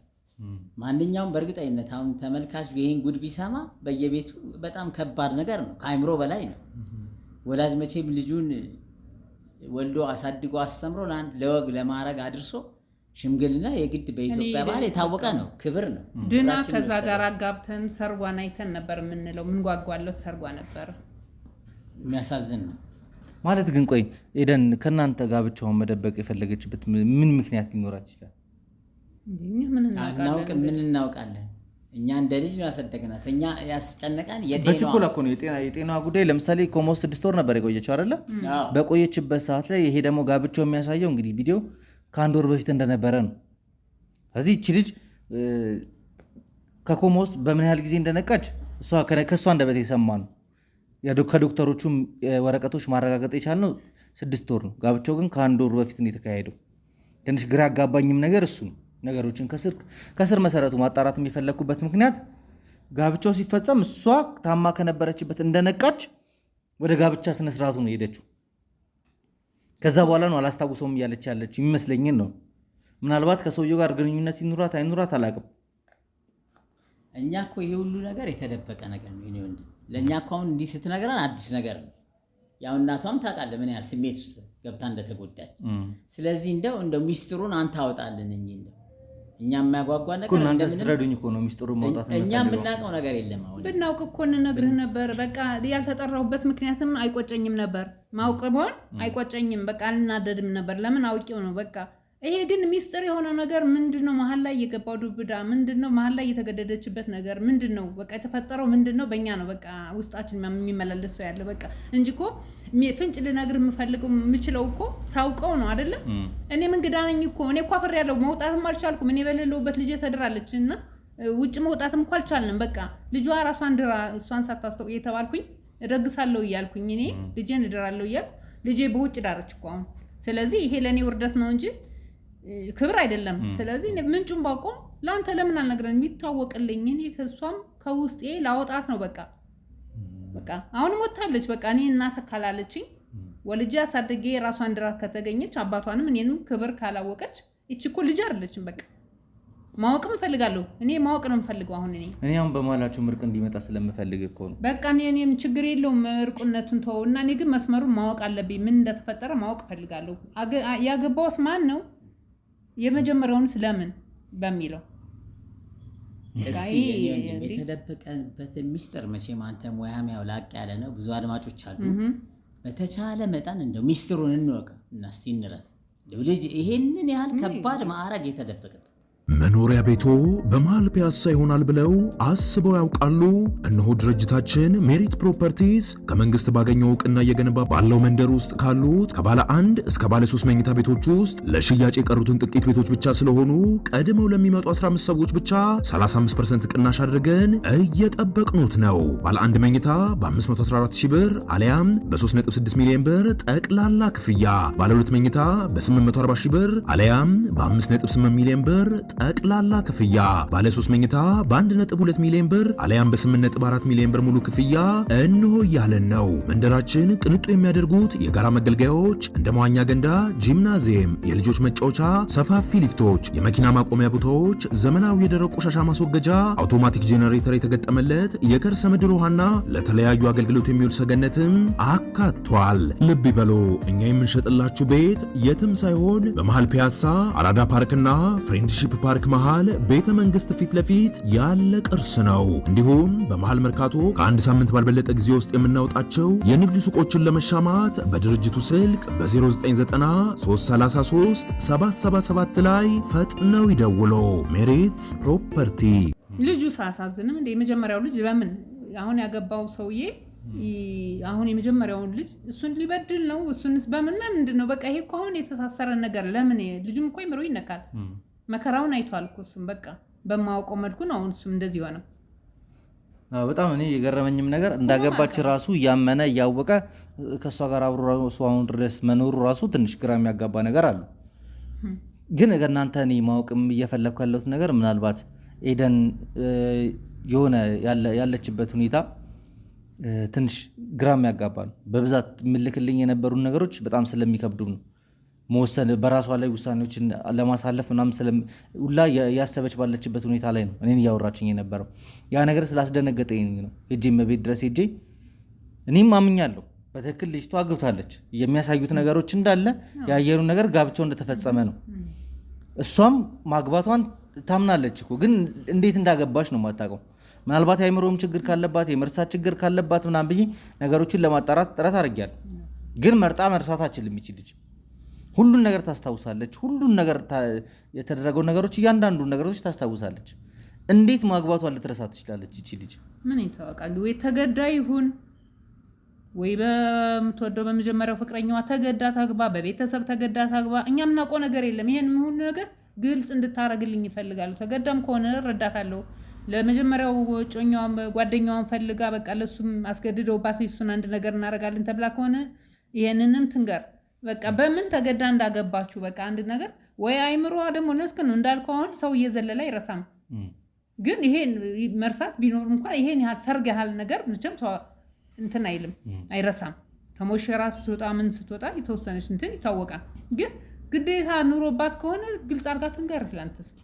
ማንኛውም በእርግጠኝነት አሁን ተመልካች ይህን ጉድ ቢሰማ በየቤቱ በጣም ከባድ ነገር ነው፣ ከአይምሮ በላይ ነው። ወላጅ መቼም ልጁን ወልዶ አሳድጎ አስተምሮ ለወግ ለማዕረግ አድርሶ ሽምግልና የግድ በኢትዮጵያ ባህል የታወቀ ነው፣ ክብር ነው። ድና ከዛ ጋር አጋብተን ሰርጓን አይተን ነበር የምንለው። ምን ጓጓለት ሰርጓ ነበር። የሚያሳዝን ነው ማለት ግን። ቆይ ኤደን ከእናንተ ጋብቻውን መደበቅ የፈለገችበት ምን ምክንያት ሊኖራት ይችላል? አናውቅም። ምን እናውቃለን? እኛ እንደ ልጅ ነው ያሳደግናት። እኛ ያስጨነቀን በችኮላ እኮ ነው የጤናዋ ጉዳይ። ለምሳሌ ኮሞስ 6 ወር ነበር የቆየችው አይደለ? በቆየችበት ሰዓት ላይ ይሄ ደግሞ ጋብቻው የሚያሳየው እንግዲህ ቪዲዮ ከ1 ወር በፊት እንደነበረ ነው። ስለዚህ እቺ ልጅ ከኮማ ውስጥ በምን ያህል ጊዜ እንደነቃች ከእሷ እንደበት የሰማ ነው። ከዶክተሮቹም ወረቀቶች ማረጋገጥ የቻልነው 6 ወር ነው። ጋብቻው ግን ከ1 ወር በፊት ነው የተካሄደው። ትንሽ ግራ ያጋባኝም ነገር እሱ ነው። ነገሮችን ከስር መሰረቱ ማጣራት የሚፈለኩበት ምክንያት ጋብቻው ሲፈጸም እሷ ታማ ከነበረችበት እንደነቃች ወደ ጋብቻ ስነ ስርዓቱ ነው ሄደችው። ከዛ በኋላ ነው አላስታውሰውም እያለች ያለች የሚመስለኝን ነው። ምናልባት ከሰውየው ጋር ግንኙነት ይኑራት አይኑራት አላውቅም። እኛ እኮ ይሄ ሁሉ ነገር የተደበቀ ነገር ነው። እኔ ወንድ ለእኛ እኮ አሁን እንዲህ ስትነግረን አዲስ ነገር ነው። ያው እናቷም ታውቃለህ ምን ያህል ስሜት ውስጥ ገብታ እንደተጎዳች። ስለዚህ እንደው ሚስጥሩን አንተ አውጣልን እንጂ እኛ የሚያጓጓ ነገር እንደምን ስለዱኝ እኮ ነው ሚስጥሩን ማውጣት ነው። እኛ የምናውቀው ነገር የለም። አሁን ብናውቅ እኮ እንነግርህ ነበር። በቃ ያልተጠራሁበት ምክንያትም አይቆጨኝም ነበር። ማውቅ ቢሆን አይቆጨኝም። በቃ አልናደድም ነበር። ለምን አውቄው ነው በቃ። ይሄ ግን ሚስጥር የሆነው ነገር ምንድነው? መሀል ላይ የገባው ዱብዳ ምንድነው? መሀል ላይ የተገደደችበት ነገር ምንድነው? በቃ የተፈጠረው ምንድነው? በእኛ ነው በቃ ውስጣችን የሚመላለስ ሰው ያለ በቃ እንጂ እኮ ፍንጭ ልነግር የምችለው እኮ ሳውቀው ነው አይደለ? እኔ እንግዳ ነኝ እኮ እኔ እኮ አፍሬያለሁ። መውጣትም አልቻልኩም። እኔ በሌለሁበት ልጄ ተድራለች እና ውጭ መውጣትም እኮ አልቻልንም። በቃ ልጇ ራሷን ድራ እሷን ሳታስተው እየተባልኩኝ እደግሳለሁ እያልኩኝ እኔ ልጄን እድራለሁ እያልኩ ልጄ በውጭ ዳረች እኮ አሁን። ስለዚህ ይሄ ለእኔ ውርደት ነው እንጂ ክብር አይደለም። ስለዚህ ምንጩን ባውቆ ለአንተ ለምን አልነግረን? የሚታወቅልኝ እኔ ከሷም ከውስጤ ላወጣት ነው በቃ አሁንም ወጣለች። በቃ እኔ እናት ካላለችኝ ወልጄ አሳድጌ ራሷን ድራ ከተገኘች አባቷንም እኔንም ክብር ካላወቀች እቺ እኮ ልጅ አይደለችም። በቃ ማወቅም እፈልጋለሁ። እኔ ማወቅ ነው የምፈልገው። አሁን እኔ አሁን በመሀላችሁ ምርቅ እንዲመጣ ስለምፈልግ እኮ ነው። በቃ እኔም ችግር የለውም እርቁነቱን ተወውና እኔ ግን መስመሩን ማወቅ አለብኝ። ምን እንደተፈጠረ ማወቅ እፈልጋለሁ። ያገባውስ ማን ነው? የመጀመሪያውን ስለምን በሚለው የተደበቀበት ሚስጥር መቼም አንተ ሙያም ያው ላቅ ያለ ነው። ብዙ አድማጮች አሉ። በተቻለ መጠን እንደው ሚስጥሩን እንወቅ እና እስቲ እንረፍ። ልጅ ይሄንን ያህል ከባድ ማዕረግ የተደበቀበት መኖሪያ ቤቶ በመሃል ፒያሳ ይሆናል ብለው አስበው ያውቃሉ? እነሆ ድርጅታችን ሜሪት ፕሮፐርቲስ ከመንግስት ባገኘው እውቅና እየገነባ ባለው መንደር ውስጥ ካሉት ከባለ 1 እስከ ባለ 3 መኝታ ቤቶች ውስጥ ለሽያጭ የቀሩትን ጥቂት ቤቶች ብቻ ስለሆኑ ቀድመው ለሚመጡ 15 ሰዎች ብቻ 35% ቅናሽ አድርገን እየጠበቅኑት ነው። ባለ 1 መኝታ በ514,000 ብር አሊያም በ3.6 ሚሊዮን ብር ጠቅላላ ክፍያ፣ ባለ 2 መኝታ በ840,000 ብር አሊያም በ5.8 ሚሊዮን ብር ጠቅላላ ክፍያ፣ ባለ 3 መኝታ በ1.2 ሚሊዮን ብር አሊያም በ8.4 ሚሊዮን ብር ሙሉ ክፍያ እንሆ ያለን ነው። መንደራችን ቅንጡ የሚያደርጉት የጋራ መገልገያዎች እንደ መዋኛ ገንዳ፣ ጂምናዚየም፣ የልጆች መጫወቻ፣ ሰፋፊ ሊፍቶች፣ የመኪና ማቆሚያ ቦታዎች፣ ዘመናዊ የደረቅ ቆሻሻ ማስወገጃ፣ አውቶማቲክ ጄኔሬተር የተገጠመለት የከርሰ ምድር ውሃና ለተለያዩ አገልግሎት የሚውል ሰገነትም አካቷል። ልብ ይበሉ፣ እኛ የምንሸጥላችሁ ቤት የትም ሳይሆን በመሃል ፒያሳ አራዳ ፓርክና ፍሬንድሺፕ ፓርክ መሃል ቤተ መንግስት ፊት ለፊት ያለ ቅርስ ነው። እንዲሁም በመሃል መርካቶ ከአንድ ሳምንት ባልበለጠ ጊዜ ውስጥ የምናወጣቸው የንግድ ሱቆችን ለመሻማት በድርጅቱ ስልክ በ0993337777 ላይ ፈጥነው ይደውሉ። ሜሪትስ ፕሮፐርቲ። ልጁ ሳያሳዝንም እንደ የመጀመሪያው ልጅ በምን አሁን ያገባው ሰውዬ አሁን የመጀመሪያውን ልጅ እሱን ሊበድል ነው? እሱንስ በምን ምንድነው? በቃ ይሄ እኮ አሁን የተሳሰረ ነገር ለምን ልጁም እኮ ይምሮ ይነካል። መከራውን አይቷል እኮ እሱም በቃ በማውቀው መልኩ ነው አሁን እሱም እንደዚህ ሆነ። በጣም እኔ የገረመኝም ነገር እንዳገባች ራሱ እያመነ እያወቀ ከሷ ጋር አብሮ ራሱ አሁን ድረስ መኖሩ ራሱ ትንሽ ግራ የሚያጋባ ነገር አለ። ግን ከእናንተ እኔ ማወቅም እየፈለግኩ ያለሁት ነገር ምናልባት ኤደን የሆነ ያለችበት ሁኔታ ትንሽ ግራ የሚያጋባ ነው። በብዛት ምልክልኝ የነበሩን ነገሮች በጣም ስለሚከብዱ ነው መወሰን በራሷ ላይ ውሳኔዎችን ለማሳለፍ ምናምን ሁላ ያሰበች ባለችበት ሁኔታ ላይ ነው እኔን እያወራችኝ የነበረው። ያ ነገር ስላስደነገጠኝ ነው ሄጄ መቤት ድረስ ሄጄ እኔም አምኛለሁ በትክክል ልጅቷ አግብታለች። የሚያሳዩት ነገሮች እንዳለ ያየኑ ነገር ጋብቻው እንደተፈጸመ ነው። እሷም ማግባቷን ታምናለች እኮ ግን እንዴት እንዳገባች ነው የማታውቀው። ምናልባት የአእምሮም ችግር ካለባት የመርሳት ችግር ካለባት ምናምን ብዬ ነገሮችን ለማጣራት ጥረት አድርጌያለሁ። ግን መርጣ መርሳት አችልም። ይቺ ልጅ ሁሉን ነገር ታስታውሳለች። ሁሉን ነገር የተደረገው ነገሮች እያንዳንዱ ነገሮች ታስታውሳለች። እንዴት ማግባቷን ልትረሳ ትችላለች? ይቺ ልጅ ምን ይታወቃል? ወይ ተገዳ ይሁን ወይ በምትወደው በመጀመሪያው ፍቅረኛዋ ተገዳ ታግባ፣ በቤተሰብ ተገዳ ታግባ፣ እኛ የምናውቀው ነገር የለም። ይሄን ሁሉ ነገር ግልጽ እንድታረግልኝ ይፈልጋሉ። ተገዳም ከሆነ እረዳታለሁ። ለመጀመሪያው ጮኛዋም ጓደኛዋን ፈልጋ በቃ ለሱም አስገድደውባት እሱን አንድ ነገር እናረጋለን ተብላ ከሆነ ይሄንንም ትንገር። በቃ በምን ተገዳ እንዳገባችሁ በቃ አንድ ነገር ወይ አይምሮ ደግሞ ነጥክ ነው እንዳልከው አሁን ሰው እየዘለለ አይረሳም። ግን ይሄን መርሳት ቢኖር እንኳን ይሄን ያህል ሰርግ ያህል ነገር ምንም እንትን አይልም አይረሳም። ከሞሸራ ስትወጣ ምን ስትወጣ የተወሰነች እንትን ይታወቃል። ግን ግዴታ ኑሮባት ከሆነ ግልጽ አድርጋ ትንገርህ ላንተ እስኪ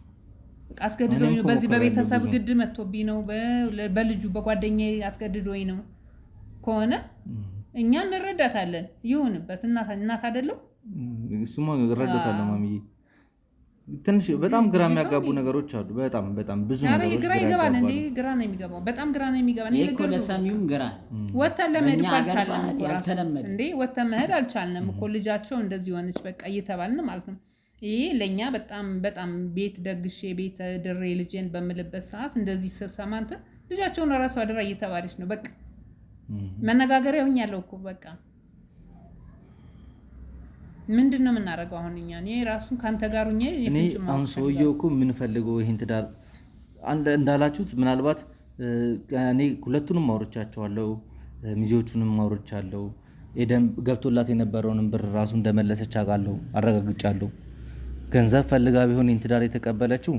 አስገድዶኝ ነው በዚህ በቤተሰብ ግድ መጥቶብኝ ነው በልጁ በጓደኛዬ አስገድዶኝ ነው ከሆነ እኛ እንረዳታለን። ይሁንበት እናት አይደለም እሱማ እንረዳታለን ማሚዬ። ትንሽ በጣም ግራ የሚያጋቡ ነገሮች አሉ። በጣም ብዙ ነገሮች ግራ ይገባል እንዴ ግራ ነው የሚገባው። በጣም ግራ ነው የሚገባው። እኮ ለሰሚውም ግራ ወተን ለመሄድ አልቻልንም እንዴ ወተን መሄድ አልቻልንም እኮ ልጃቸው እንደዚህ ሆነች በቃ እየተባልን ማለት ነው። ይሄ ለኛ በጣም ቤት ደግሼ ቤት ድሬ ልጄን በምልበት ሰዓት እንደዚህ ስሰማ አንተ ልጃቸውን ራሷ አድራ እየተባለች ነው በቃ መነጋገሪያ ሆኛለሁ እኮ በቃ ምንድነው የምናደርገው አሁን እኛ? እኔ ራሱን ካንተ ጋር ሆኜ የፍንጭ አሁን ሰውየው እኮ ምን ፈልገው ይሄን ትዳር እንዳላችሁት ምናልባት እኔ ሁለቱንም ማውርቻቸዋለሁ ሚዜዎቹንም ማውርቻለሁ። ኤደን ገብቶላት የነበረውን ብር ራሱ እንደመለሰች አውቃለሁ አረጋግጫለሁ። ገንዘብ ፈልጋ ቢሆን ይሄን ትዳር የተቀበለችው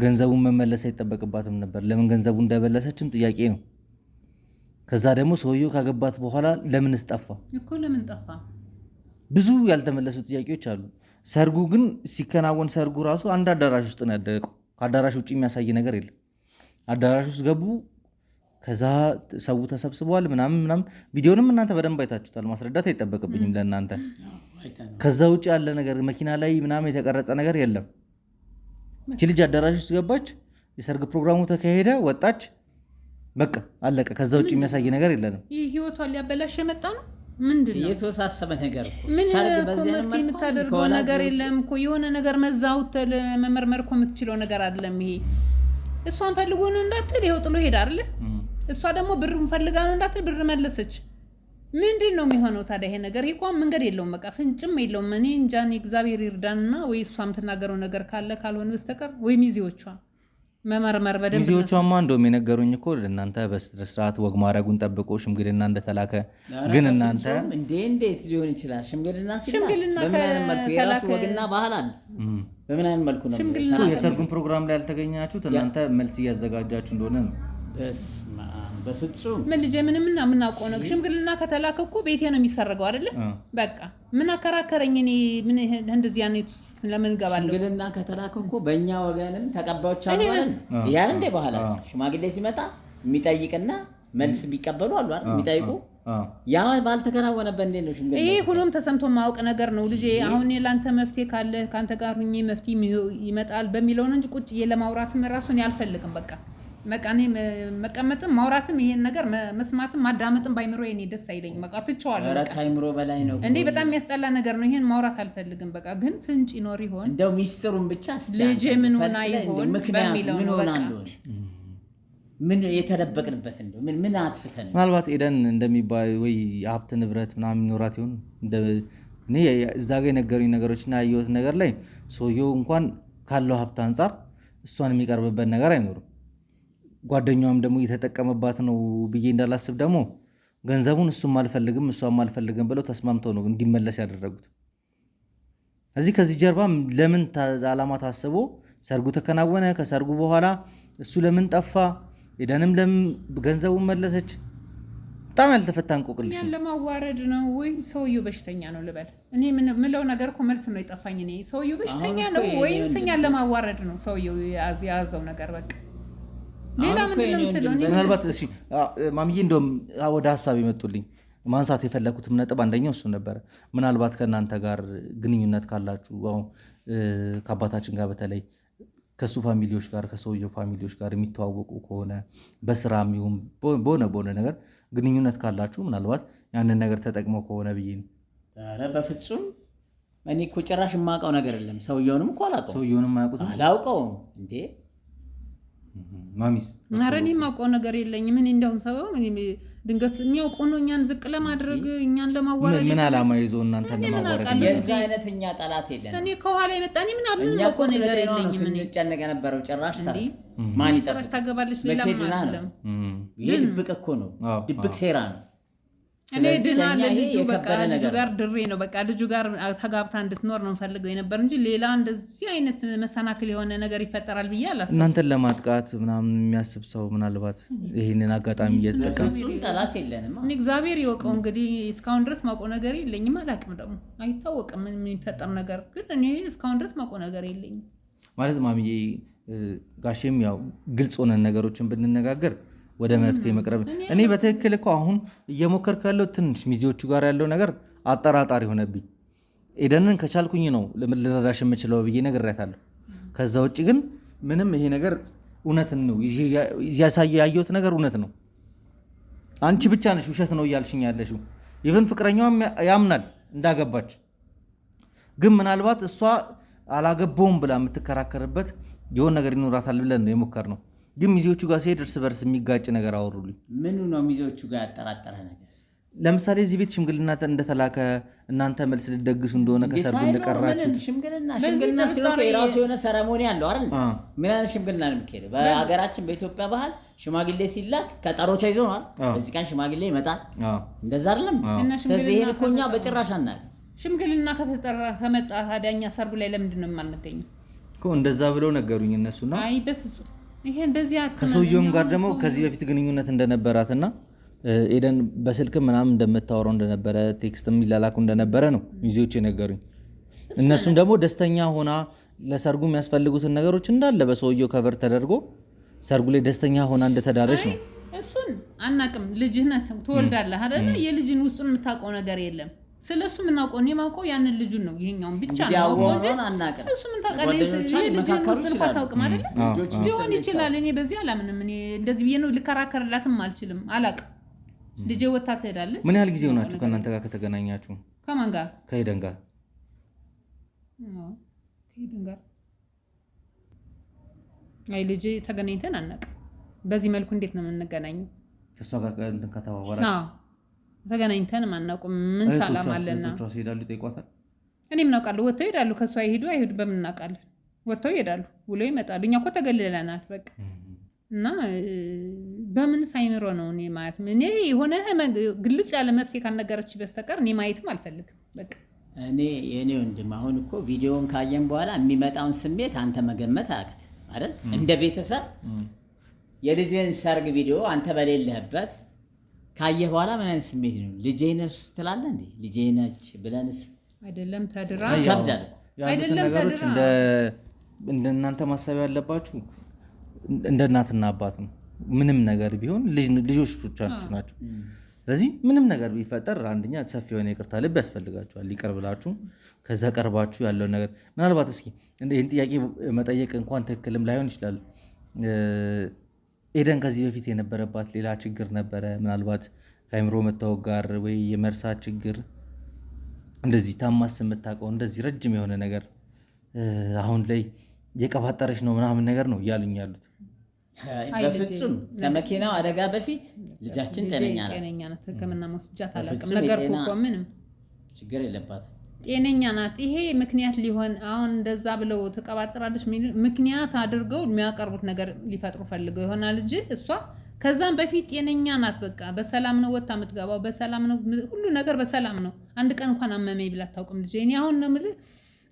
ገንዘቡን መመለስ አይጠበቅባትም ነበር። ለምን ገንዘቡ እንደበለሰችም ጥያቄ ነው። ከዛ ደግሞ ሰውየው ካገባት በኋላ ለምንስ ጠፋ እኮ ለምን ጠፋ? ብዙ ያልተመለሱ ጥያቄዎች አሉ። ሰርጉ ግን ሲከናወን ሰርጉ ራሱ አንድ አዳራሽ ውስጥ ነው ያደረገው። ከአዳራሽ ውጪ የሚያሳይ ነገር የለም። አዳራሽ ውስጥ ገቡ። ከዛ ሰው ተሰብስበዋል ምናምን ቪዲዮንም እናንተ በደንብ አይታችሁታል። ማስረዳት አይጠበቅብኝም ለእናንተ። ከዛ ውጪ ያለ ነገር መኪና ላይ ምናምን የተቀረጸ ነገር የለም። እቺ ልጅ አዳራሽ ውስጥ ገባች፣ የሰርግ ፕሮግራሙ ተካሄደ፣ ወጣች፣ በቃ አለቀ። ከዛ ውጪ የሚያሳይ ነገር የለንም። ይሄ ህይወቷን ሊያበላሽ የመጣ ነው። ምንድነው የተወሳሰበ ነገር ምን ሰርግ በዚህ ነው የምታደርገው ነገር የለም እኮ የሆነ ነገር መዛውት ለመመርመር እኮ የምትችለው ነገር አይደለም። ይሄ እሷን ፈልጎ ነው እንዳትል ይሄው ጥሎ ሄዳ አይደል? እሷ ደግሞ ብሩን ፈልጋ ነው እንዳትል ብር መለሰች። ምንድነው የሚሆነው ታዲያ? ይሄ ነገር ይቆም መንገድ የለውም በቃ ፍንጭም የለውም። እኔ እንጃን እግዚአብሔር ይርዳንና ወይ እሷም ተናገረው ነገር ካለ ካልሆነ በስተቀር ወይ ሚዜዎቿ መመርመር በደንብ ሚዜዎቿማ እንደውም የነገሩኝ እኮ ለእናንተ በስርዓት ወግ ማድረጉን ጠብቆ ሽምግልና እንደተላከ ግን እናንተ እንዴት ሊሆን ይችላል? ሽምግልና በምን አይነት መልኩ የራሱ ወግና ባህል አለ። በምን አይነት መልኩ ነው የሰርጉን ፕሮግራም ላይ ያልተገኛችሁት? እናንተ መልስ እያዘጋጃችሁ እንደሆነ ነው። በፍጹም ምን ልጄ ምንም የምናውቀው ነው። ሽምግልና ከተላከ እኮ ቤቴ ነው የሚሰረገው አይደለ? በቃ ምን አከራከረኝ እኔ ምን እንደዚህ ያኔት ለምን ገባለሁ? ሽምግልና ከተላከ እኮ በእኛ ወገንም ተቀባዮች አሉ አይደል? ያን እንደ ባህላችን ሽማግሌ ሲመጣ የሚጠይቅና መልስ ቢቀበሉ አሉ አይደል? የሚጠይቁ ያ ባልተከናወነበት እንዴት ነው ሽምግልና? ይሄ ሁሉም ተሰምቶ ማወቅ ነገር ነው ልጄ። አሁን ላንተ መፍትሄ ካለ ካንተ ጋር ሁኜ መፍትሄ ይመጣል በሚለው እንጂ ቁጭ ለማውራትም ራሱን ያልፈልግም በቃ መቃኔ መቀመጥም ማውራትም ይሄን ነገር መስማትም ማዳመጥም ባይምሮ የኔ ደስ አይለኝም። በቃ ትቻዋለሁ። በቃ ካይምሮ በላይ ነው እንዴ በጣም የሚያስጠላ ነገር ነው። ይሄን ማውራት አልፈልግም በቃ። ግን ፍንጭ ይኖር ይሆን እንደው ሚስጥሩን ብቻ ልጄ ምን ሆና ይሆን በሚለው ነው በቃ ምን የተደበቅንበት እንደው ምን አጥፍተን ምናልባት ኤደን እንደሚባል ወይ ሀብት ንብረት ምናምን ይኖራት ይሆን? እኔ እዛ ጋር የነገሩኝ ነገሮችና ያየሁት ነገር ላይ ሰውየው እንኳን ካለው ሀብት አንጻር እሷን የሚቀርብበት ነገር አይኖርም። ጓደኛዋም ደግሞ እየተጠቀመባት ነው ብዬ እንዳላስብ ደግሞ ገንዘቡን እሱም አልፈልግም እሷም አልፈልግም ብለው ተስማምተው ነው እንዲመለስ ያደረጉት። ከዚህ ጀርባ ለምን ዓላማ ታስቦ ሰርጉ ተከናወነ? ከሰርጉ በኋላ እሱ ለምን ጠፋ? ኤደንም ለምን ገንዘቡን መለሰች? በጣም ያልተፈታ እንቆቅልሽ ነው። ለማዋረድ ነው ወይ ሰውየው በሽተኛ ነው ልበል? እኔ ምለው ነገር እኮ መልስ ነው የጠፋኝ። እኔ ሰውየው በሽተኛ ነው ወይስ እኛን ለማዋረድ ነው ሰውየው የያዘው ነገር በቃ ሌላ ምንድን ነው የምትለው? ምናልባት እሺ ማሚዬ እንደውም ወደ ሀሳብ የመጡልኝ ማንሳት የፈለኩትም ነጥብ አንደኛው እሱ ነበረ። ምናልባት ከእናንተ ጋር ግንኙነት ካላችሁ አሁን ከአባታችን ጋር በተለይ ከሱ ፋሚሊዎች ጋር ከሰውየው ፋሚሊዎች ጋር የሚተዋወቁ ከሆነ በስራም ይሁን በሆነ ነገር ግንኙነት ካላችሁ ምናልባት ያንን ነገር ተጠቅመው ከሆነ ብዬ ነው። ኧረ በፍጹም እኔ እኮ ጭራሽ የማውቀው ነገር የለም። ሰውየውንም እኮ አላውቀውም። ሰውየውንም አላውቀውም እንዴ ማሚስ? ኧረ እኔ የማውቀው ነገር የለኝም። ምን እንደውን ሰው ድንገት የሚያውቀው ነው እኛን ዝቅ ለማድረግ እኛን ለማዋረድ ምን ዓላማ ይዞ እናንተን ለማዋረድ? የዛ አይነት እኛ ጠላት የለን። እኔ ከኋላ የመጣኝ ምን የማውቀው ነገር የለኝም። ምን ስንጨነቅ የነበረው ጭራሽ ማን ይጠራሽ ታገባለች ሌላ ምን አይደለም። ይሄ ድብቅ እኮ ነው፣ ድብቅ ሴራ ነው። እኔ ድና ለልጁ በቃ ልጁ ጋር ድሬ ነው በቃ ልጁ ጋር ተጋብታ እንድትኖር ነው ፈልገው የነበር እንጂ ሌላ እንደዚህ አይነት መሰናክል የሆነ ነገር ይፈጠራል ብዬ አላስብም። እናንተን ለማጥቃት ምናምን የሚያስብ ሰው ምናልባት ይሄንን አጋጣሚ እየተጠቀም ጠላት የለንም። እኔ እግዚአብሔር ይወቀው እንግዲህ እስካሁን ድረስ ማውቀው ነገር የለኝም። አላውቅም ደግሞ አይታወቅም ምን የሚፈጠር ነገር ግን እኔ እስካሁን ድረስ ማውቀው ነገር የለኝም ማለት ማሚዬ ጋሼም ያው ግልጽ ሆነን ነገሮችን ብንነጋገር ወደ መፍትሄ መቅረብ እኔ በትክክል እኮ አሁን እየሞከርኩ ያለው ትንሽ ሚዜዎቹ ጋር ያለው ነገር አጠራጣሪ ሆነብኝ። ኤደንን ከቻልኩኝ ነው ልረዳሽ የምችለው ብዬ ነግሬያታለሁ። ከዛ ውጭ ግን ምንም ይሄ ነገር እውነትን ነው እያሳየ ያየሁት ነገር እውነት ነው። አንቺ ብቻ ነሽ ውሸት ነው እያልሽኝ ያለሽው። ኢቭን ፍቅረኛዋም ያምናል እንዳገባች። ግን ምናልባት እሷ አላገባውም ብላ የምትከራከርበት የሆነ ነገር ይኖራታል ብለን ነው የሞከርነው። ግን ሚዜዎቹ ጋር ሲሄድ እርስ በርስ የሚጋጭ ነገር አወሩልኝ። ምኑ ነው ሚዜዎቹ ጋር ያጠራጠረ ነገር? ለምሳሌ እዚህ ቤት ሽምግልና እንደተላከ እናንተ መልስ ልትደግሱ እንደሆነ ከሰርጉ እንደቀራችሁ ሽምግልና ሲሆን የራሱ የሆነ ሰረሞኒ አለው አይደል? ምን አይነት ሽምግልና ነው የሚካሄደው? በሀገራችን በኢትዮጵያ ባህል ሽማግሌ ሲላክ ቀጠሮ ተይዞ ነው። በዚህ ቀን ሽማግሌ ይመጣል እንደዛ አይደለም? ስለዚህ ይሄን እኮ እኛ በጭራሽ አናውቅም። ሽምግልና ከተጠራ ከመጣ ታዲያ እኛ ሰርጉ ላይ ለምንድን ነው የማንገኘው እኮ? እንደዛ ብለው ነገሩኝ እነሱና አይ በፍጹም ይሄ እንደዚህ ከሰውየውም ጋር ደግሞ ከዚህ በፊት ግንኙነት እንደነበራትና ኤደን በስልክም ምናምን እንደምታወራው እንደነበረ ቴክስትም ይላላኩ እንደነበረ ነው ሚዜዎች የነገሩኝ። እነሱም ደግሞ ደስተኛ ሆና ለሰርጉ የሚያስፈልጉትን ነገሮች እንዳለ በሰውየው ከቨር ተደርጎ ሰርጉ ላይ ደስተኛ ሆና እንደተዳረች ነው። እሱን አናቅም። ልጅነት ትወልዳለህ አይደል? የልጅን ውስጡን የምታውቀው ነገር የለም። ስለሱ ምናውቀው እኔ ማውቀው ያንን ልጁን ነው። ይሄኛውን ብቻ ነው እንጂ እሱ ምን ታውቃለህ? ልጅን ውስጡን አታውቅም አይደል? ሊሆን ይችላል። እኔ በዚህ አላምንም። እኔ እንደዚህ ብዬ ነው ልከራከርላትም አልችልም። አላውቅም። ልጄ ወጣ ትሄዳለች። ምን ያህል ጊዜ ሆናችሁ ከእናንተ ጋር ከተገናኛችሁ? ከማን ጋር? ከኤደን ጋር። ከኤደን ጋር አይ ልጄ ተገናኝተን አናውቅም። በዚህ መልኩ እንዴት ነው የምንገናኘው? ከእሷ ጋር እንትን ከተዋወራችሁ? አዎ ተገናኝተን አናውቅም። ምን ሰላም አለና እህቶቿ ሲሄዳሉ ይጠይቋታል? እኔ ምን አውቃለሁ? ወጥተው ይሄዳሉ። ከእሷ ይሄዱ አይሄዱ በምን እናውቃለን? ወጥተው ይሄዳሉ፣ ውሎ ይመጣሉ። እኛ እኮ ተገልለናል በቃ። እና በምን ሳይምሮ ነው እኔ ማለት እኔ የሆነ ግልጽ ያለ መፍትሄ ካልነገረች በስተቀር እኔ ማየትም አልፈልግም በቃ። እኔ የኔ ወንድም አሁን እኮ ቪዲዮውን ካየን በኋላ የሚመጣውን ስሜት አንተ መገመት አያቅት አይደል? እንደ ቤተሰብ የልጅን ሰርግ ቪዲዮ አንተ በሌለህበት ካየህ በኋላ ምን አይነት ስሜት ነው? ልጄ ነች ትላለህ እንዴ? ልጄ ነች ብለንስ አይደለም ተድራ ይከብዳል። አይደለም ተድራ እንደ እናንተ ማሰብ ያለባችሁ እንደ እናትና አባት ነው። ምንም ነገር ቢሆን ልጆች ናቸው። ስለዚህ ምንም ነገር ቢፈጠር አንደኛ ሰፊ የሆነ ይቅርታ ልብ ያስፈልጋችኋል። ይቅር ብላችሁ ከዛ ቀርባችሁ ያለውን ነገር ምናልባት እስኪ ይህን ጥያቄ መጠየቅ እንኳን ትክክልም ላይሆን ይችላል። ኤደን ከዚህ በፊት የነበረባት ሌላ ችግር ነበረ? ምናልባት ከአይምሮ መታወቅ ጋር ወይ የመርሳት ችግር እንደዚህ ታማስ የምታውቀው እንደዚህ ረጅም የሆነ ነገር አሁን ላይ የቀባጠረች ነው ምናምን ነገር ነው እያሉኝ ያሉት። በፍጹም ከመኪናው አደጋ በፊት ልጃችን ጤነኛ ናት። ሕክምና ወስጃት አላውቅም። ነገርኩህ እኮ ምንም ችግር የለባትም። ጤነኛ ናት። ይሄ ምክንያት ሊሆን አሁን እንደዛ ብለው ተቀባጥራለች ምክንያት አድርገው የሚያቀርቡት ነገር ሊፈጥሩ ፈልገው ይሆናል እንጂ እሷ ከዛም በፊት ጤነኛ ናት። በቃ በሰላም ነው ወጣ የምትገባው፣ በሰላም ነው ሁሉ ነገር በሰላም ነው። አንድ ቀን እንኳን አመመኝ ብላ አታውቅም ልጅ። እኔ አሁን ነው የምልህ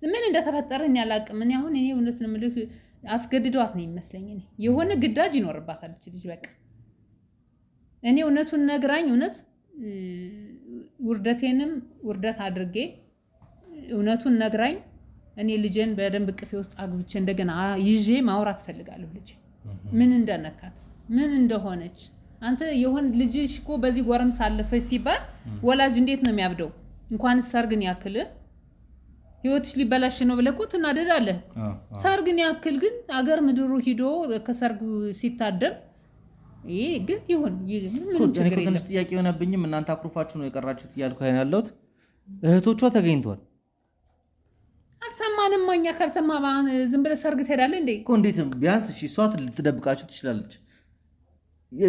ምን እንደተፈጠረ እኔ አላውቅም። እኔ አሁን እውነት ነው የምልህ አስገድዷት ነው የሚመስለኝ። እኔ የሆነ ግዳጅ ይኖርባታል ልጅ በቃ። እኔ እውነቱን ነግራኝ እውነት ውርደቴንም ውርደት አድርጌ እውነቱን ነግራኝ እኔ ልጄን በደንብ ቅፌ ውስጥ አግብቼ እንደገና ይዤ ማውራት ፈልጋለሁ። ልጅ ምን እንደነካት ምን እንደሆነች አንተ የሆነ ልጅሽ እኮ በዚህ ጎረም ሳለፈች ሲባል ወላጅ እንዴት ነው የሚያብደው? እንኳን ሰርግን ያክል ህይወትሽ ሊበላሽ ነው ብለህ እኮ ትናደዳለህ። ሰርግን ያክል ግን አገር ምድሩ ሂዶ ከሰርጉ ሲታደም ይሄ ግን ይሁን ምን ችግር የለም። ጥያቄ የሆነብኝም እናንተ አኩርፋችሁ ነው የቀራችሁት እያልኩ ያለሁት። እህቶቿ ተገኝቷል። አልሰማንም። እኛ ካልሰማ ዝም ብለህ ሰርግ ትሄዳለህ እንዴ? እኮ እንዴት ቢያንስ እሺ እሷ ልትደብቃችሁ ትችላለች።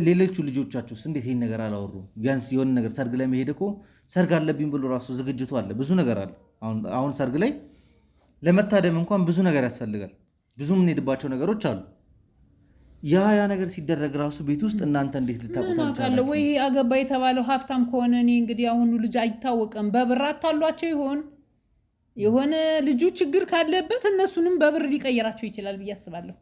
ሌሎቹ ልጆቻችሁስ እንዴት ይሄን ነገር አላወሩ? ቢያንስ የሆነ ነገር ሰርግ ላይ መሄድ እኮ ሰርግ አለብኝ ብሎ ራሱ ዝግጅቱ አለ፣ ብዙ ነገር አለ። አሁን ሰርግ ላይ ለመታደም እንኳን ብዙ ነገር ያስፈልጋል። ብዙ የምንሄድባቸው ነገሮች አሉ። ያ ነገር ሲደረግ ራሱ ቤት ውስጥ እናንተ እንዴት ልታውቁታላችሁ? ወይ አገባ የተባለው ሀብታም ከሆነ እኔ እንግዲህ አሁኑ ልጅ አይታወቅም በብር አታሏቸው ይሆን የሆነ ልጁ ችግር ካለበት እነሱንም በብር ሊቀየራቸው ይችላል ብዬ አስባለሁ።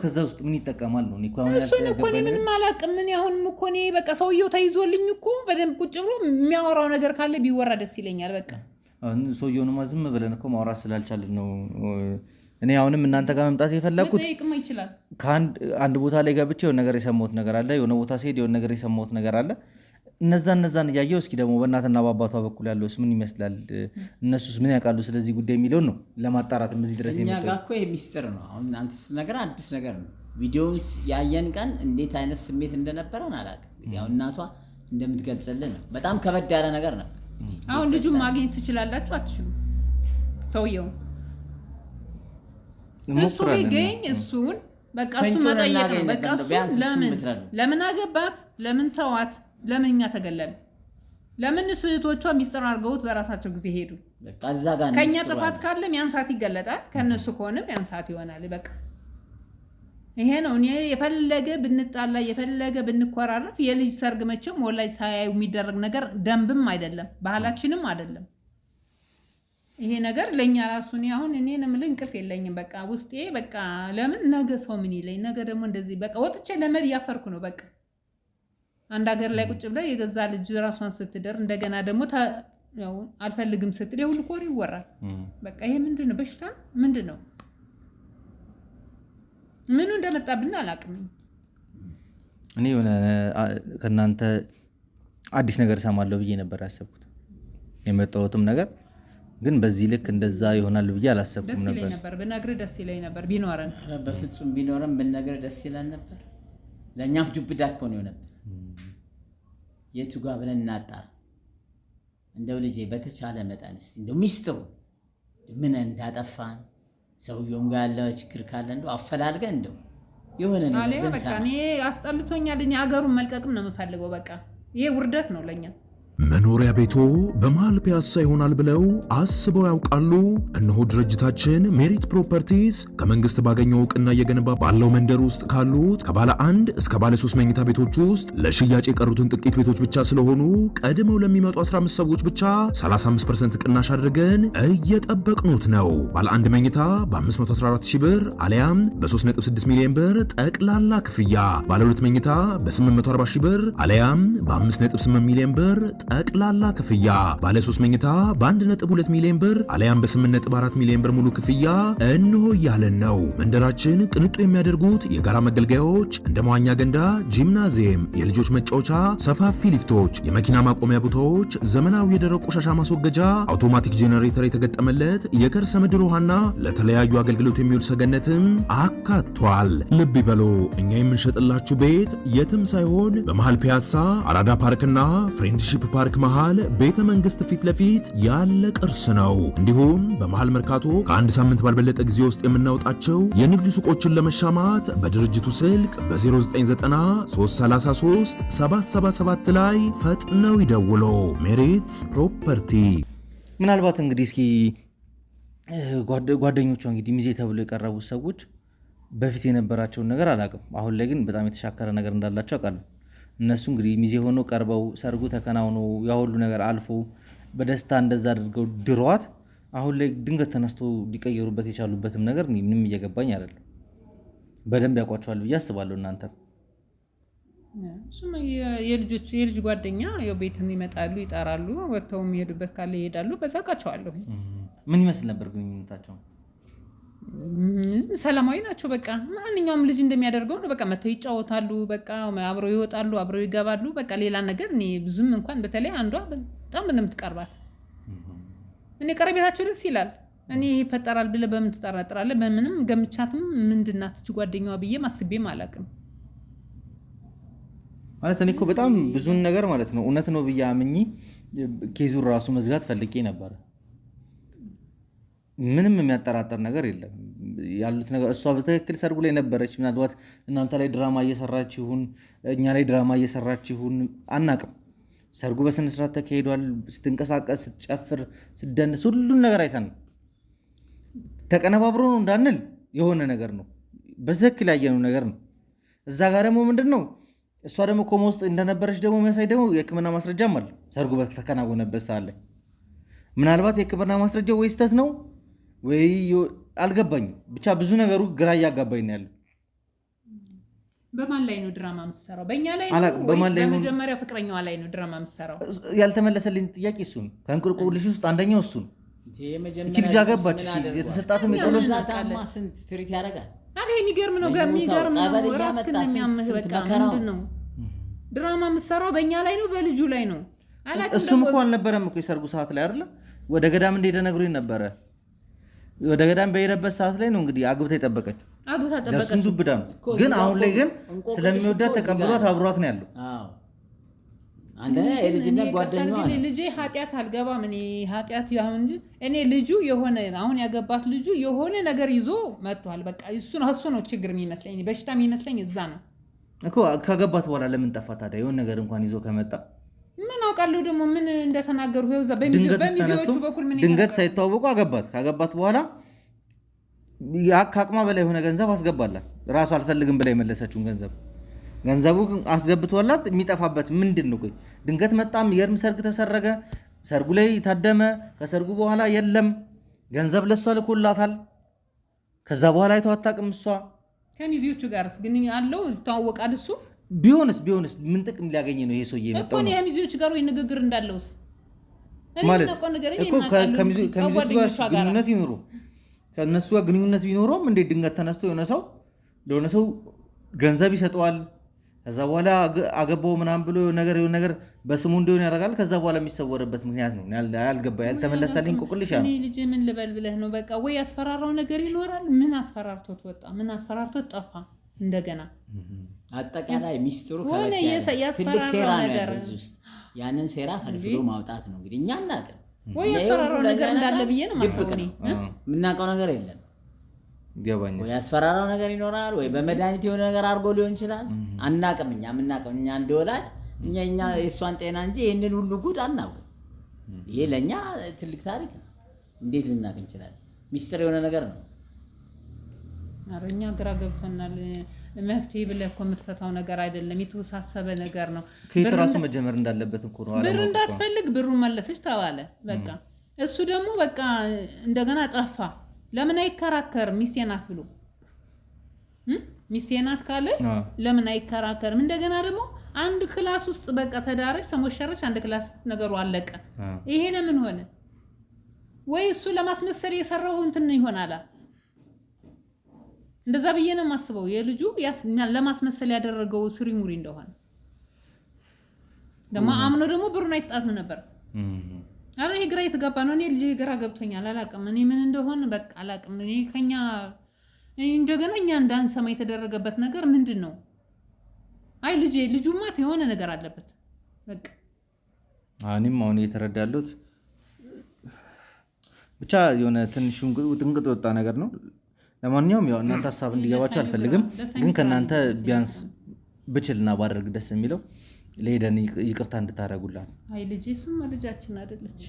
ከዛ ውስጥ ምን ይጠቀማል ነው? እሱን እኮ እኔ ምንም አላውቅም። ምን አሁንም እኮ እኔ በቃ ሰውየው ተይዞልኝ እኮ በደንብ ቁጭ ብሎ የሚያወራው ነገር ካለ ቢወራ ደስ ይለኛል። በቃ ሰውየውንማ ዝም ብለን እኮ ማውራት ስላልቻልን ነው። እኔ አሁንም እናንተ ጋር መምጣት የፈለኩት ከአንድ ቦታ ላይ ገብቼ የሆነ ነገር የሰማሁት ነገር አለ፣ የሆነ ቦታ ሲሄድ የሆነ ነገር የሰማሁት ነገር አለ። እነዛን እያየው እስኪ ደግሞ በእናትና በአባቷ በኩል ያለውስ ምን ይመስላል፣ እነሱስ ምን ያውቃሉ ስለዚህ ጉዳይ የሚለውን ነው ለማጣራት እዚህ ድረስ እኛ ጋር እኮ የሚስጥር ነው። አሁን አንተ ስትነግረን አዲስ ነገር ነው። ቪዲዮውን ያየን ቀን እንዴት አይነት ስሜት እንደነበረን አላውቅም። እንግዲህ አሁን እናቷ እንደምትገልጽልን ነው በጣም ከበድ ያለ ነገር ነበር። አሁን ልጁ ማግኘት ትችላላችሁ አትችሉም? ሰውየው እሱ ቢገኝ እሱን በቃ እሱ መጠየቅ ነው። በቃ እሱ ለምን አገባት፣ ለምን ተዋት፣ ለምን እኛ ተገለል፣ ለምን እህቶቿ ሚስጥር አድርገውት በራሳቸው ጊዜ ሄዱ። በቃ እዛ ጋር ከኛ ጥፋት ካለም ያን ሰዓት ይገለጣል፣ ከነሱ ከሆነም ያን ሰዓት ይሆናል። በቃ ይሄ ነው። እኔ የፈለገ ብንጣላ የፈለገ ብንኮራረፍ የልጅ ሰርግ መቼም ወላሂ ሳያዩ የሚደረግ ነገር ደንብም አይደለም ባህላችንም አይደለም። ይሄ ነገር ለኛ ራሱ ነው። አሁን እኔንም እንቅልፍ የለኝም በቃ ውስጤ በቃ ለምን ነገ ሰው ምን ይለኝ፣ ነገ ደግሞ እንደዚህ በቃ ወጥቼ ለመድ ያፈርኩ ነው። በቃ አንድ ሀገር ላይ ቁጭ ብላ የገዛ ልጅ ራሷን ስትደር እንደገና ደግሞ ያው አልፈልግም ስትል የሁሉ ኮሪ ይወራል። በቃ ይሄ ምንድነው? በሽታ ምንድነው? ምኑ እንደመጣብን አላውቅም። እኔ የሆነ ከእናንተ አዲስ ነገር ሰማለሁ ብዬ ነበር ያሰብኩት የመጣሁትም ነገር ግን በዚህ ልክ እንደዛ ይሆናል ብዬ አላሰብኩም ነበር። ደስ ይለኝ ነበር ብነግርህ፣ ደስ ይለኝ ነበር ቢኖረን። ኧረ በፍጹም ቢኖረን ብንነግርህ ደስ ይላል ነበር። ለእኛም ጁብዳ እኮ ነው ነበር። የቱ ጋር ብለን እናጣራ። እንደው ልጄ በተቻለ መጠን እስቲ እንደው ሚስጥሩ ምን እንዳጠፋን ሰውየውም ጋር ያለው ችግር ካለ እንደው አፈላልገን እንደው የሆነ ነገር በቃ እኔ አስጠልቶኛል። እኔ አገሩን መልቀቅም ነው የምፈልገው። በቃ ይሄ ውርደት ነው ለኛ። መኖሪያ ቤቶ በመሃል ፒያሳ ይሆናል ብለው አስበው ያውቃሉ? እነሆ ድርጅታችን ሜሪት ፕሮፐርቲስ ከመንግስት ባገኘው እውቅና እየገነባ ባለው መንደር ውስጥ ካሉት ከባለ 1 እስከ ባለ 3 መኝታ ቤቶች ውስጥ ለሽያጭ የቀሩትን ጥቂት ቤቶች ብቻ ስለሆኑ ቀድመው ለሚመጡ 15 ሰዎች ብቻ 35% ቅናሽ አድርገን እየጠበቅኑት ነው። ባለ 1 መኝታ በ514,000 ብር አሊያም በ3.6 ሚሊዮን ብር ጠቅላላ ክፍያ፣ ባለ 2 መኝታ በ840,000 ብር አሊያም በ5.8 ሚሊዮን ብር ጠቅላላ ክፍያ፣ ባለ 3 መኝታ በ1.2 ሚሊዮን ብር አሊያም በ8.4 ሚሊዮን ብር ሙሉ ክፍያ እንሆ ያለን ነው። መንደራችን ቅንጡ የሚያደርጉት የጋራ መገልገያዎች እንደ መዋኛ ገንዳ፣ ጂምናዚየም፣ የልጆች መጫወቻ፣ ሰፋፊ ሊፍቶች፣ የመኪና ማቆሚያ ቦታዎች፣ ዘመናዊ የደረቅ ቆሻሻ ማስወገጃ፣ አውቶማቲክ ጄኔሬተር የተገጠመለት የከርሰ ምድር ውሃና ለተለያዩ አገልግሎት የሚውል ሰገነትም አካቷል። ልብ ይበሉ፣ እኛ የምንሸጥላችሁ ቤት የትም ሳይሆን በመሃል ፒያሳ አራዳ ፓርክና ፍሬንድሺፕ ፓርክ መሃል ቤተ መንግስት ፊት ለፊት ያለ ቅርስ ነው። እንዲሁም በመሃል መርካቶ ከአንድ ሳምንት ባልበለጠ ጊዜ ውስጥ የምናወጣቸው የንግድ ሱቆችን ለመሻማት በድርጅቱ ስልክ በ0993337777 ላይ ፈጥነው ይደውሉ። ሜሪትስ ፕሮፐርቲ። ምናልባት እንግዲህ እስኪ ጓደኞቿ እንግዲህ ሚዜ ተብሎ የቀረቡት ሰዎች በፊት የነበራቸውን ነገር አላውቅም። አሁን ላይ ግን በጣም የተሻከረ ነገር እንዳላቸው አውቃለሁ። እነሱ እንግዲህ ሚዜ ሆኖ ቀርበው ሰርጉ ተከናውኖ ያ ሁሉ ነገር አልፎ በደስታ እንደዛ አድርገው ድሯት አሁን ላይ ድንገት ተነስቶ ሊቀየሩበት የቻሉበትም ነገር ምንም እየገባኝ አይደለም። በደንብ ያውቋቸዋል ብዬ አስባለሁ። እናንተ እሱም የልጅ ጓደኛ ያው ቤትን ይመጣሉ፣ ይጠራሉ፣ ወጥተው የሚሄዱበት ካለ ይሄዳሉ። በዛቃቸዋለሁ። ምን ይመስል ነበር ግንኙነታቸው? ሰላማዊ ናቸው። በቃ ማንኛውም ልጅ እንደሚያደርገው ነው። በቃ መተው ይጫወታሉ፣ በቃ አብረው ይወጣሉ፣ አብረው ይገባሉ። በቃ ሌላ ነገር እኔ ብዙም እንኳን በተለይ አንዷ በጣም እንደምትቀርባት እኔ ቀረቤታቸው ደስ ይላል። እኔ ይፈጠራል ብለህ በምን ትጠራጥራለህ? በምንም ገምቻትም ምንድናት እቺ ጓደኛዋ ብዬ ማስቤም አላውቅም። ማለት እኔ እኮ በጣም ብዙን ነገር ማለት ነው እውነት ነው ብዬ አምኜ ኬዙን ራሱ መዝጋት ፈልጌ ነበር። ምንም የሚያጠራጥር ነገር የለም ያሉት ነገር። እሷ በትክክል ሰርጉ ላይ ነበረች። ምናልባት እናንተ ላይ ድራማ እየሰራች ይሁን እኛ ላይ ድራማ እየሰራች ይሁን አናቅም። ሰርጉ በስነ ስርዓት ተካሂዷል። ስትንቀሳቀስ፣ ስትጨፍር፣ ስትደንስ ሁሉን ነገር አይተን ተቀነባብሮ ነው እንዳንል የሆነ ነገር ነው። በትክክል ያየነው ነገር ነው። እዛ ጋር ደግሞ ምንድነው እሷ ደግሞ ኮማ ውስጥ እንደነበረች ደግሞ የሚያሳይ ደግሞ የሕክምና ማስረጃም አለ። ሰርጉ በተከናወነበት ሰዓት ላይ ምናልባት የሕክምና ማስረጃ ወይ ስህተት ነው ወይ አልገባኝም። ብቻ ብዙ ነገሩ ግራ እያጋባኝ ነው ያለው። በማን ላይ ነው ድራማ የምትሰራው? በእኛ ላይ ነው ወይስ በመጀመሪያ ፍቅረኛዋ ላይ ነው ድራማ የምትሰራው? ያልተመለሰልኝ ጥያቄ እሱ ነው። ከእንቁልቁልሽ ውስጥ አንደኛው እሱ ነው። እቺ ልጅ አገባች፣ የተሰጣትም የጠሎታማ ስንት ትሪት ያደርጋል። አረ የሚገርም ነው፣ የሚገርም ነው። ራስህን የሚያምህ በቃ ምንድን ነው ድራማ የምትሰራው? በእኛ ላይ ነው በልጁ ላይ ነው? አላውቅም። እሱም እኮ አልነበረም እኮ የሰርጉ ሰዓት ላይ አይደለ? ወደ ገዳም እንደሄደ ነግሮኝ ነበረ። ወደ ገዳም በሄደበት ሰዓት ላይ ነው እንግዲህ አግብታ የጠበቀችው። ለእሱም ዱብዳ ነው። ግን አሁን ላይ ግን ስለሚወዳት ተቀብሏት አብሯት ነው ያለው። አንደ የልጅነት ጓደኛዋ ነው። ልጄ ኃጢአት አልገባም እኔ ኃጢአት ያሁን እንጂ እኔ ልጁ የሆነ አሁን ያገባት ልጁ የሆነ ነገር ይዞ መጥቷል። በቃ እሱ ነው ችግር የሚመስለኝ፣ በሽታ የሚመስለኝ እዛ ነው እኮ። ካገባት በኋላ ለምን ጠፋ ታዲያ? የሆነ ነገር እንኳን ይዞ ከመጣ ምን አውቃለሁ ደግሞ ምን እንደተናገሩ ይወዛ በሚዜዎቹ በኩል ምን ድንገት ሳይተዋወቁ አገባት። ካገባት በኋላ ከአቅሟ በላይ የሆነ ገንዘብ አስገባላት። ራሱ አልፈልግም ብላ የመለሰችውን ገንዘቡ አስገብቶላት የሚጠፋበት ምንድን ነው? ድንገት መጣም የእርም ሰርግ ተሰረገ። ሰርጉ ላይ ታደመ። ከሰርጉ በኋላ የለም ገንዘብ ለሷ ልኮላታል። ከዛ በኋላ አይተው አታውቅም። እሷ ከሚዜዎቹ ጋርስ ግን አለው ይተዋወቃል እሱ ቢሆንስ ምን ጥቅም ሊያገኝ ነው ይሄ ሰውዬ የመጣው ነው? ከሚዜዎቹ ጋር ወይ ንግግር እንዳለውስ ማለት እኮ ከሚዜዎቹ ጋር ግንኙነት ይኖሩ ከነሱ ጋር ግንኙነት ቢኖረውም እንዴት ድንገት ተነስቶ ለሆነ ሰው ገንዘብ ይሰጠዋል። ከዛ በኋላ አገባው ምናምን ብሎ የሆነ ነገር በስሙ እንዲሆን ያደርጋል። ከዛ በኋላ የሚሰወርበት ምክንያት ነው ያልተመለሰልኝ ቁቅልሽ እኔ ልጅ ምን ልበል ብለህ ነው? በቃ ወይ ያስፈራራው ነገር ይኖራል። ምን አስፈራርቶት ወጣ? ምን አስፈራርቶት ጠፋ? እንደገና አጠቃላይ ሚስጥሩ ትልቅ ሴራ ነው ያለው ውስጥ። ያንን ሴራ ፈልፍሎ ማውጣት ነው እንግዲህ። እኛ እናውቅም ወይ ያስፈራራው ነገር እንዳለ ብዬ ነው ማሰብ ነው። የምናውቀው ነገር የለም። ገባኝ። ወይ ያስፈራራው ነገር ይኖራል፣ ወይ በመድኃኒት የሆነ ነገር አድርጎ ሊሆን ይችላል። አናውቅም። እኛ የምናውቀው እኛ እንደወላጅ እኛ የእሷን ጤና እንጂ ይህንን ሁሉ ጉድ አናውቅም። ይሄ ለእኛ ትልቅ ታሪክ ነው። እንዴት ልናውቅ እንችላለን? ሚስጥር የሆነ ነገር ነው። እኛ ግራ ገብቶናል። መፍትሄ ብለህ እኮ የምትፈታው ነገር አይደለም፣ የተወሳሰበ ነገር ነው። ከየት ራሱ መጀመር እንዳለበት እኮ ነው። ብር እንዳትፈልግ ብሩን መለሰች ተባለ። በቃ እሱ ደግሞ በቃ እንደገና ጠፋ። ለምን አይከራከርም? ሚስቴ ናት ብሎ ሚስቴ ናት ካለ ለምን አይከራከርም? እንደገና ደግሞ አንድ ክላስ ውስጥ በቃ ተዳረች፣ ተሞሸረች፣ አንድ ክላስ ነገሩ አለቀ። ይሄ ለምን ሆነ? ወይ እሱ ለማስመሰል የሰራው እንትን ይሆናል። እንደዛ ብዬ ነው የማስበው። የልጁ ለማስመሰል ያደረገው ስሪሙሪ እንደሆነ ደግሞ አምኖ ደግሞ ብሩን አይስጣትም ነበር። አረ ይሄ ግራ የተጋባ ነው። እኔ ልጅ ግራ ገብቶኛል። አላውቅም እኔ ምን እንደሆነ በቃ አላውቅም። እኔ ከኛ እንደገና እኛ እንዳንሰማ የተደረገበት ነገር ምንድን ነው? አይ ልጁማ የሆነ ነገር አለበት። በቃ እኔም አሁን እየተረዳለሁት ብቻ የሆነ ትንሽ ጥንቅጥ ወጣ ነገር ነው። ለማንኛውም ያው እናንተ ሀሳብ እንዲገባችሁ አልፈልግም፣ ግን ከእናንተ ቢያንስ ብችልና ባደርግ ደስ የሚለው ለሄደን ይቅርታ እንድታደርጉላት። አይ ልጅ እሱማ ልጃችን አይደለች።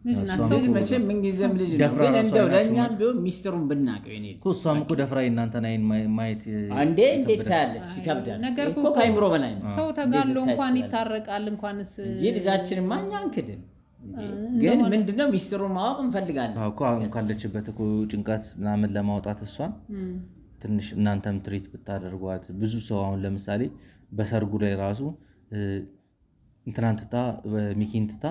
ልጅ መቼም ምንጊዜም ልጅ ነው። ግን እንደው ለእኛም ቢሆን ሚስጥሩን ብናውቀው የኔ ልጅ እሷም እኮ ደፍራ እናንተን አይን ማየት አንዴ እንዴት ታያለች? ይከብዳል እኮ ከአይምሮ በላይ ነው። ሰው ተጋሎ እንኳን ይታረቃል እንኳንስ እንጂ ልጃችንማ እኛ አንክድም። ግን ምንድነው ሚስጥሩን ማወቅ እንፈልጋለን እኮ። አሁን ካለችበት እኮ ጭንቀት ምናምን ለማውጣት እሷን ትንሽ እናንተም ትሪት ብታደርጓት። ብዙ ሰው አሁን ለምሳሌ በሰርጉ ላይ ራሱ እንትናንትታ ሚኪንትታ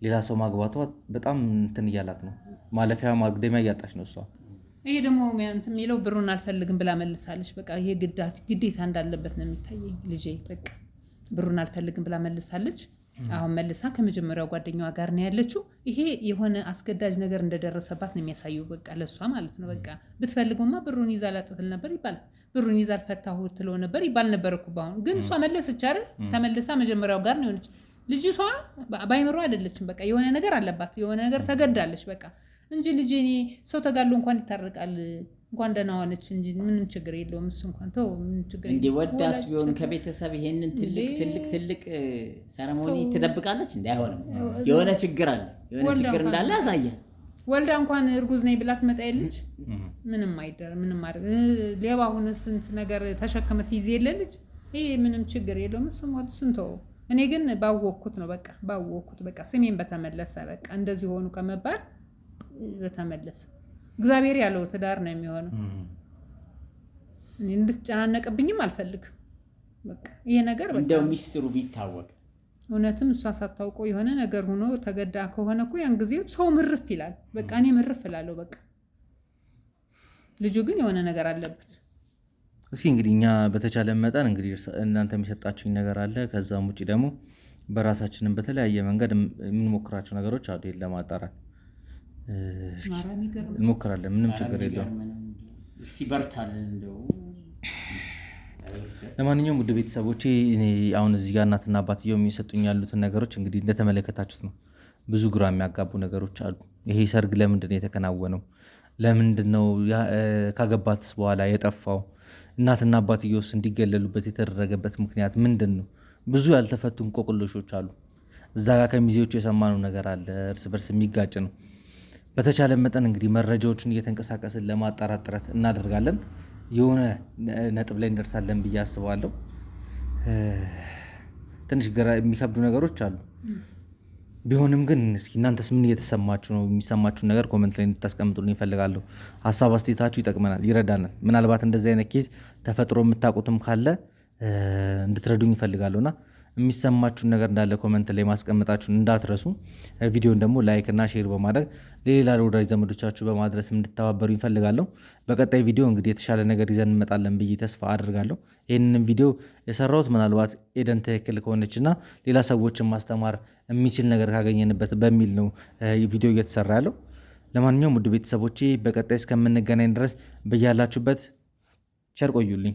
ሌላ ሰው ማግባቷ በጣም እንትን እያላት ነው። ማለፊያ ማግደሚያ እያጣች ነው እሷ። ይሄ ደግሞ የሚለው ብሩን አልፈልግም ብላ መልሳለች። በቃ ይሄ ግዴታ እንዳለበት ነው የሚታየኝ። ልጄ በቃ ብሩን አልፈልግም ብላ መልሳለች። አሁን መልሳ ከመጀመሪያው ጓደኛዋ ጋር ነው ያለችው። ይሄ የሆነ አስገዳጅ ነገር እንደደረሰባት ነው የሚያሳየው። በቃ ለሷ ማለት ነው። በቃ ብትፈልገውማ ብሩን ይዛ ላጥትል ነበር ይባል፣ ብሩን ይዛ አልፈታሁ ትለው ነበር ይባል ነበር እኮ። አሁን ግን እሷ መለሰች አይደል? ተመልሳ መጀመሪያው ጋር ነው የሆነች። ልጅቷ ባይምሮ አይደለችም። በቃ የሆነ ነገር አለባት፣ የሆነ ነገር ተገዳለች። በቃ እንጂ ልጅ እኔ ሰው ተጋሎ እንኳን ይታረቃል እንኳን ደህና ሆነች እንጂ ምንም ችግር የለውም። እሱ እንኳን ተው ምንም ችግር እንዴ ወዳስ ቢሆን ከቤተሰብ ይሄንን ትልቅ ሰረሞኒ ትደብቃለች እንዴ? አይሆንም። የሆነ ችግር አለ፣ የሆነ ችግር እንዳለ ያሳያል። ወልዳ እንኳን እርጉዝ ነኝ ብላ ትመጣ የለች ምንም አይደር ምንም ማድረግ ሌባ ሁን ስንት ነገር ተሸክመት ይዜ የለልጅ ይሄ ምንም ችግር የለውም። እሱን ተው። እኔ ግን ባወቅኩት ነው በቃ ስሜን በተመለሰ በቃ እንደዚህ ሆኑ ከመባል በተመለሰ እግዚአብሔር ያለው ትዳር ነው የሚሆነው። እኔ እንድትጨናነቅብኝም አልፈልግም። በቃ ይሄ ነገር በቃ እንደው ሚስጥሩ ቢታወቅ እውነትም እሷ ሳታውቀው የሆነ ነገር ሆኖ ተገዳ ከሆነ እኮ ያን ጊዜ ሰው ምርፍ ይላል። በቃ እኔ ምርፍ እላለሁ። በቃ ልጁ ግን የሆነ ነገር አለበት። እስኪ እንግዲህ እኛ በተቻለ መጠን እንግዲህ እናንተ የሚሰጣችሁኝ ነገር አለ። ከዛም ውጪ ደግሞ በራሳችንን በተለያየ መንገድ የምንሞክራቸው ነገሮች አሉ። ለማጣራት እንሞክራለን። ምንም ችግር የለውም። እስቲ በርታለን እንደው ለማንኛውም ውድ ቤተሰቦቼ እኔ አሁን እዚህ ጋር እናትና አባትየው የሚሰጡኝ ያሉትን ነገሮች እንግዲህ እንደተመለከታችሁት ነው። ብዙ ግራ የሚያጋቡ ነገሮች አሉ። ይሄ ሰርግ ለምንድን ነው የተከናወነው? ለምንድን ነው ካገባትስ በኋላ የጠፋው? እናትና አባትየውስ እንዲገለሉበት የተደረገበት ምክንያት ምንድን ነው? ብዙ ያልተፈቱ እንቆቅልሾች አሉ። እዛ ጋር ከሚዜዎቹ የሰማነው ነገር አለ። እርስ በርስ የሚጋጭ ነው። በተቻለ መጠን እንግዲህ መረጃዎችን እየተንቀሳቀስን ለማጣራት ጥረት እናደርጋለን። የሆነ ነጥብ ላይ እንደርሳለን ብዬ አስባለሁ። ትንሽ የሚከብዱ ነገሮች አሉ። ቢሆንም ግን እስኪ እናንተስ ምን እየተሰማችሁ ነው? የሚሰማችሁን ነገር ኮሜንት ላይ እንድታስቀምጡልኝ እፈልጋለሁ። ሀሳብ አስተያየታችሁ ይጠቅመናል፣ ይረዳናል። ምናልባት እንደዚህ አይነት ኬዝ ተፈጥሮ የምታውቁትም ካለ እንድትረዱኝ እፈልጋለሁና የሚሰማችሁን ነገር እንዳለ ኮሜንት ላይ ማስቀመጣችሁን እንዳትረሱ። ቪዲዮን ደግሞ ላይክ እና ሼር በማድረግ ለሌላ ወዳጅ ዘመዶቻችሁ በማድረስ እንድተባበሩ ይፈልጋለሁ። በቀጣይ ቪዲዮ እንግዲህ የተሻለ ነገር ይዘን እንመጣለን ብዬ ተስፋ አድርጋለሁ። ይህንን ቪዲዮ የሰራሁት ምናልባት ኤደን ትክክል ከሆነችና ሌላ ሰዎችን ማስተማር የሚችል ነገር ካገኘንበት በሚል ነው ቪዲዮ እየተሰራ ያለው። ለማንኛውም ውድ ቤተሰቦቼ በቀጣይ እስከምንገናኝ ድረስ በያላችሁበት ቸር ቆዩልኝ።